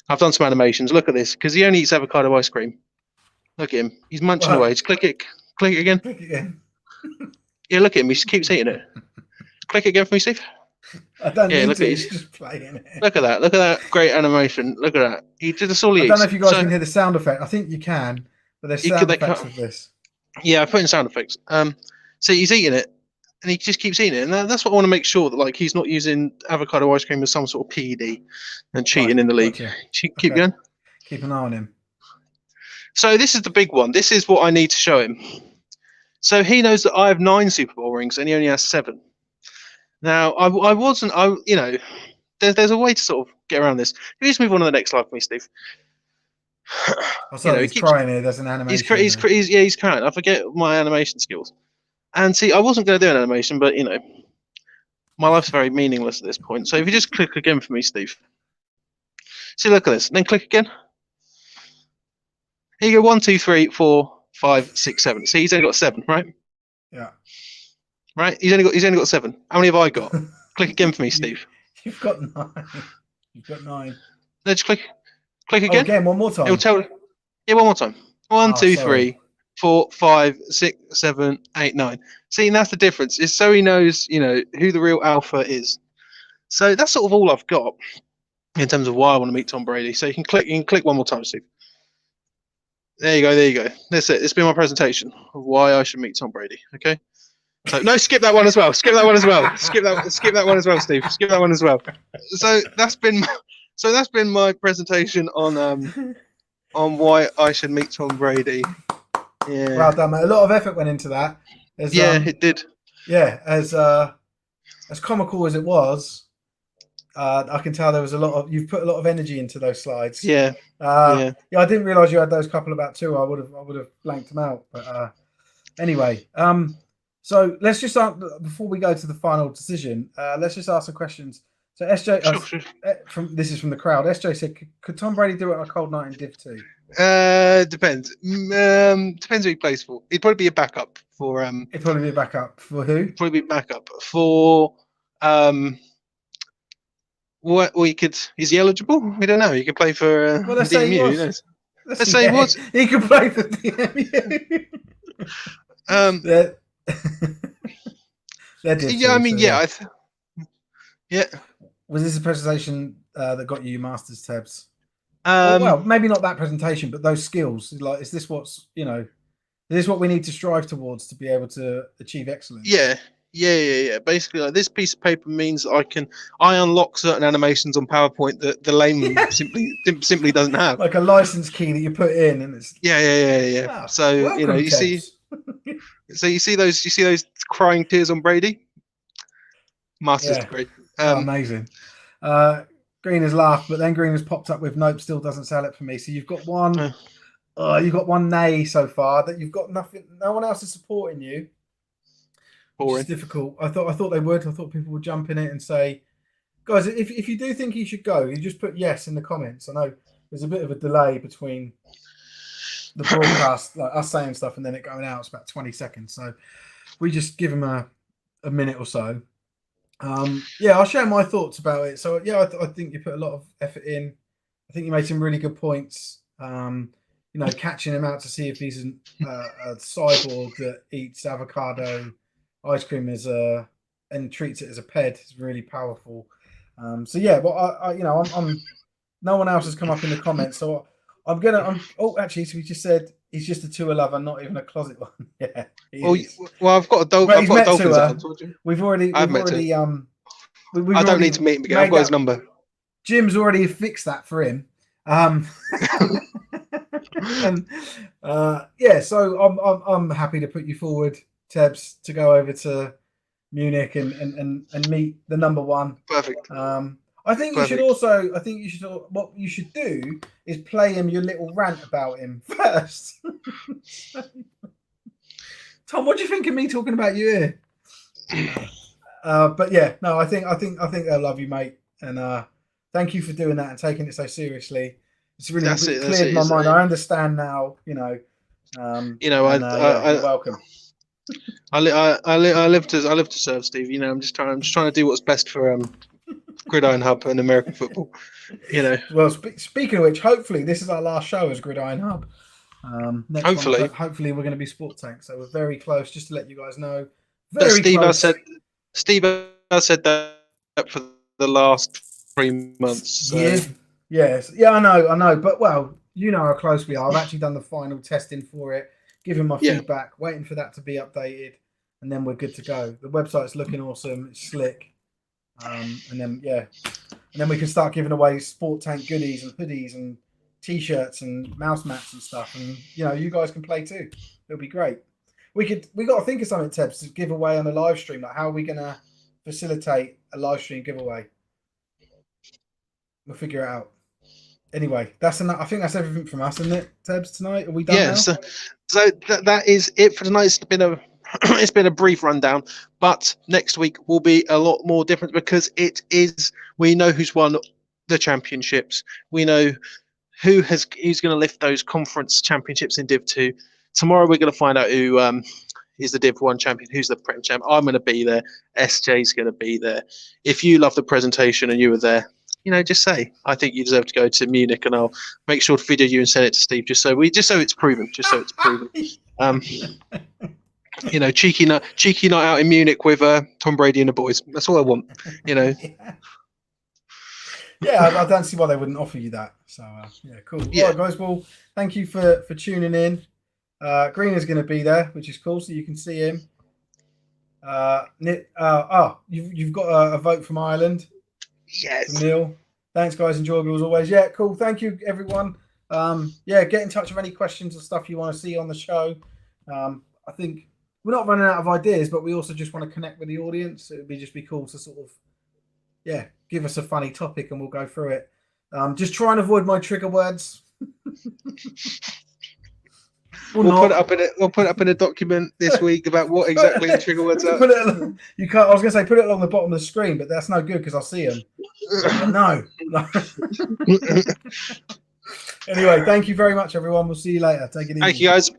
I've done some animations. Look at this, because he only eats avocado ice cream. Look at him. He's munching away. Just click it. Click it again. Click again. Yeah, look at him. He just keeps eating it. Click it again for me, Steve. I don't need to. He's just playing it. Look at that. Look at that great animation. Look at that. He did this all he eats. I don't know if you guys can hear the sound effect. I think you can, but there's sound effects of this. Yeah, I put in sound effects. So he's eating it, and he just keeps eating it. And that's what I want to make sure that he's not using avocado ice cream as some sort of PED and cheating in the league. Gotcha. Keep going. Keep an eye on him. So this is the big one. This is what I need to show him. So he knows that I have 9 Super Bowl rings, and he only has 7. Now, I wasn't, there's a way to sort of get around this. Can you just move on to the next slide for me, Steve? Oh, sorry, he's crying here. There's an animation. He's crying. I forget my animation skills. And see, I wasn't going to do an animation, but, my life's very meaningless at this point. So if you just click again for me, Steve. See, look at this. Then click again. Here you go, 1, 2, 3, 4, 5, 6, 7. See, he's only got 7, right? Yeah. Right? He's only got 7. How many have I got? Click again for me, Steve. You've got 9. You've got 9. Let's click again. Again, one more time. It'll tell. Yeah, one more time. 1, 2, 3, 4, 5, 6, 7, 8, 9. See, and that's the difference. Is so he knows, who the real alpha is. So that's sort of all I've got. in terms of why I want to meet Tom Brady. So you can click one more time, Steve. There you go. That's it. It's been my presentation of why I should meet Tom Brady. Okay. So no, skip that one as well. Skip that one as well, Steve. Skip that one as well. So that's been my presentation on why I should meet Tom Brady. Yeah. Well done, mate. A lot of effort went into that. It did. Yeah, as comical as it was, I can tell there was you've put a lot of energy into those slides. Yeah. I didn't realise you had those couple about two. I would have blanked them out. But anyway, so let's just start before we go to the final decision. Let's just ask some questions. So SJ, this is from the crowd. SJ said, "Could Tom Brady do it on a cold night in Div 2?" Depends. Depends who he plays for. He'd probably be a backup for. He'd probably be a backup for who? Probably be a backup for. What we could? Is he eligible? We don't know. He could play for let's say he was. Who knows? Let's say he was. He could play for DMU. Yeah. Was this a presentation that got you your masters, Tebbs? Well, maybe not that presentation, but those skills. Like, is this what we need to strive towards to be able to achieve excellence? Yeah. Basically, like, this piece of paper means I unlock certain animations on PowerPoint that the layman simply doesn't have. Like a license key that you put in, and it's yeah. So welcome, you see, you see those crying tears on Brady. Master's degree. Amazing. Green has laughed, but then Green has popped up with nope, still doesn't sell it for me. So you've got one. You've got one nay so far. That you've got nothing. No one else is supporting you. It's difficult. I thought they would. I thought people would jump in it and say, guys, if you do think he should go, you just put yes in the comments. I know there's a bit of a delay between the broadcast, like us saying stuff and then it going out. It's about 20 seconds. So we just give him a minute or so. I'll share my thoughts about it. So I think you put a lot of effort in. I think you made some really good points. Catching him out to see if he's a cyborg that eats avocado ice cream and treats it as a ped is really powerful. I'm no one else has come up in the comments, so actually, so we just said he's just a tour lover, not even a closet one. Yeah. Well, I've got a Dolphins. We've already. I don't need to meet him again. I've got his number. Jim's already fixed that for him. So I'm happy to put you forward, Tebbs, to go over to Munich and meet the number one. Perfect. What you should do is play him your little rant about him first. Tom, what do you think of me talking about you here? I think they'll love you, mate. And thank you for doing that and taking it so seriously. It's really cleared my mind. I understand now. You're welcome. I live to serve, Steve. I'm just trying to do what's best for Gridiron Hub and American football. Well, speaking of which, hopefully this is our last show as Gridiron Hub. Hopefully we're going to be Sport Tank, so we're very close. Just to let you guys know, Steve has said that for the last 3 months. So. I know. But how close we are. I've actually done the final testing for it, giving my feedback, waiting for that to be updated, and then we're good to go. The website's looking awesome. It's slick. And then we can start giving away Sport Tank goodies and hoodies and T-shirts and mouse mats and stuff. And you guys can play too. It'll be great. We got to think of something, Tebbs, to give away on a live stream. Like, how are we going to facilitate a live stream giveaway? We'll figure it out. Anyway, that's enough. I think that's everything from us, isn't it, Tebbs, tonight? Are we done now? So that is it for tonight. It's been a brief rundown, but next week will be a lot more different because we know who's won the championships. We know who's going to lift those conference championships in Div 2. Tomorrow we're going to find out who is the Div 1 champion, who's the Prem champ. I'm going to be there. SJ's going to be there. If you love the presentation and you were there, just say, I think you deserve to go to Munich, and I'll make sure to video you and send it to Steve, just so it's proven. Cheeky night out in Munich with Tom Brady and the boys. That's all I want. Yeah, I don't see why they wouldn't offer you that. So yeah, cool. Yeah. All right, guys. Well, thank you for tuning in. Greener's going to be there, which is cool, so you can see him. You've got a vote from Ireland. Yes. From Neil. Thanks, guys. Enjoyable as always. Yeah, cool. Thank you, everyone. Get in touch with any questions or stuff you want to see on the show. I think we're not running out of ideas, but we also just want to connect with the audience. It would just be cool to sort of, give us a funny topic and we'll go through it. Just try and avoid my trigger words. We'll put it up in a document this week about what exactly the trigger words are. You can't. I was going to say put it along the bottom of the screen, but that's no good because I'll see them. No. Anyway, thank you very much, everyone. We'll see you later. Take it easy. Thank you, guys.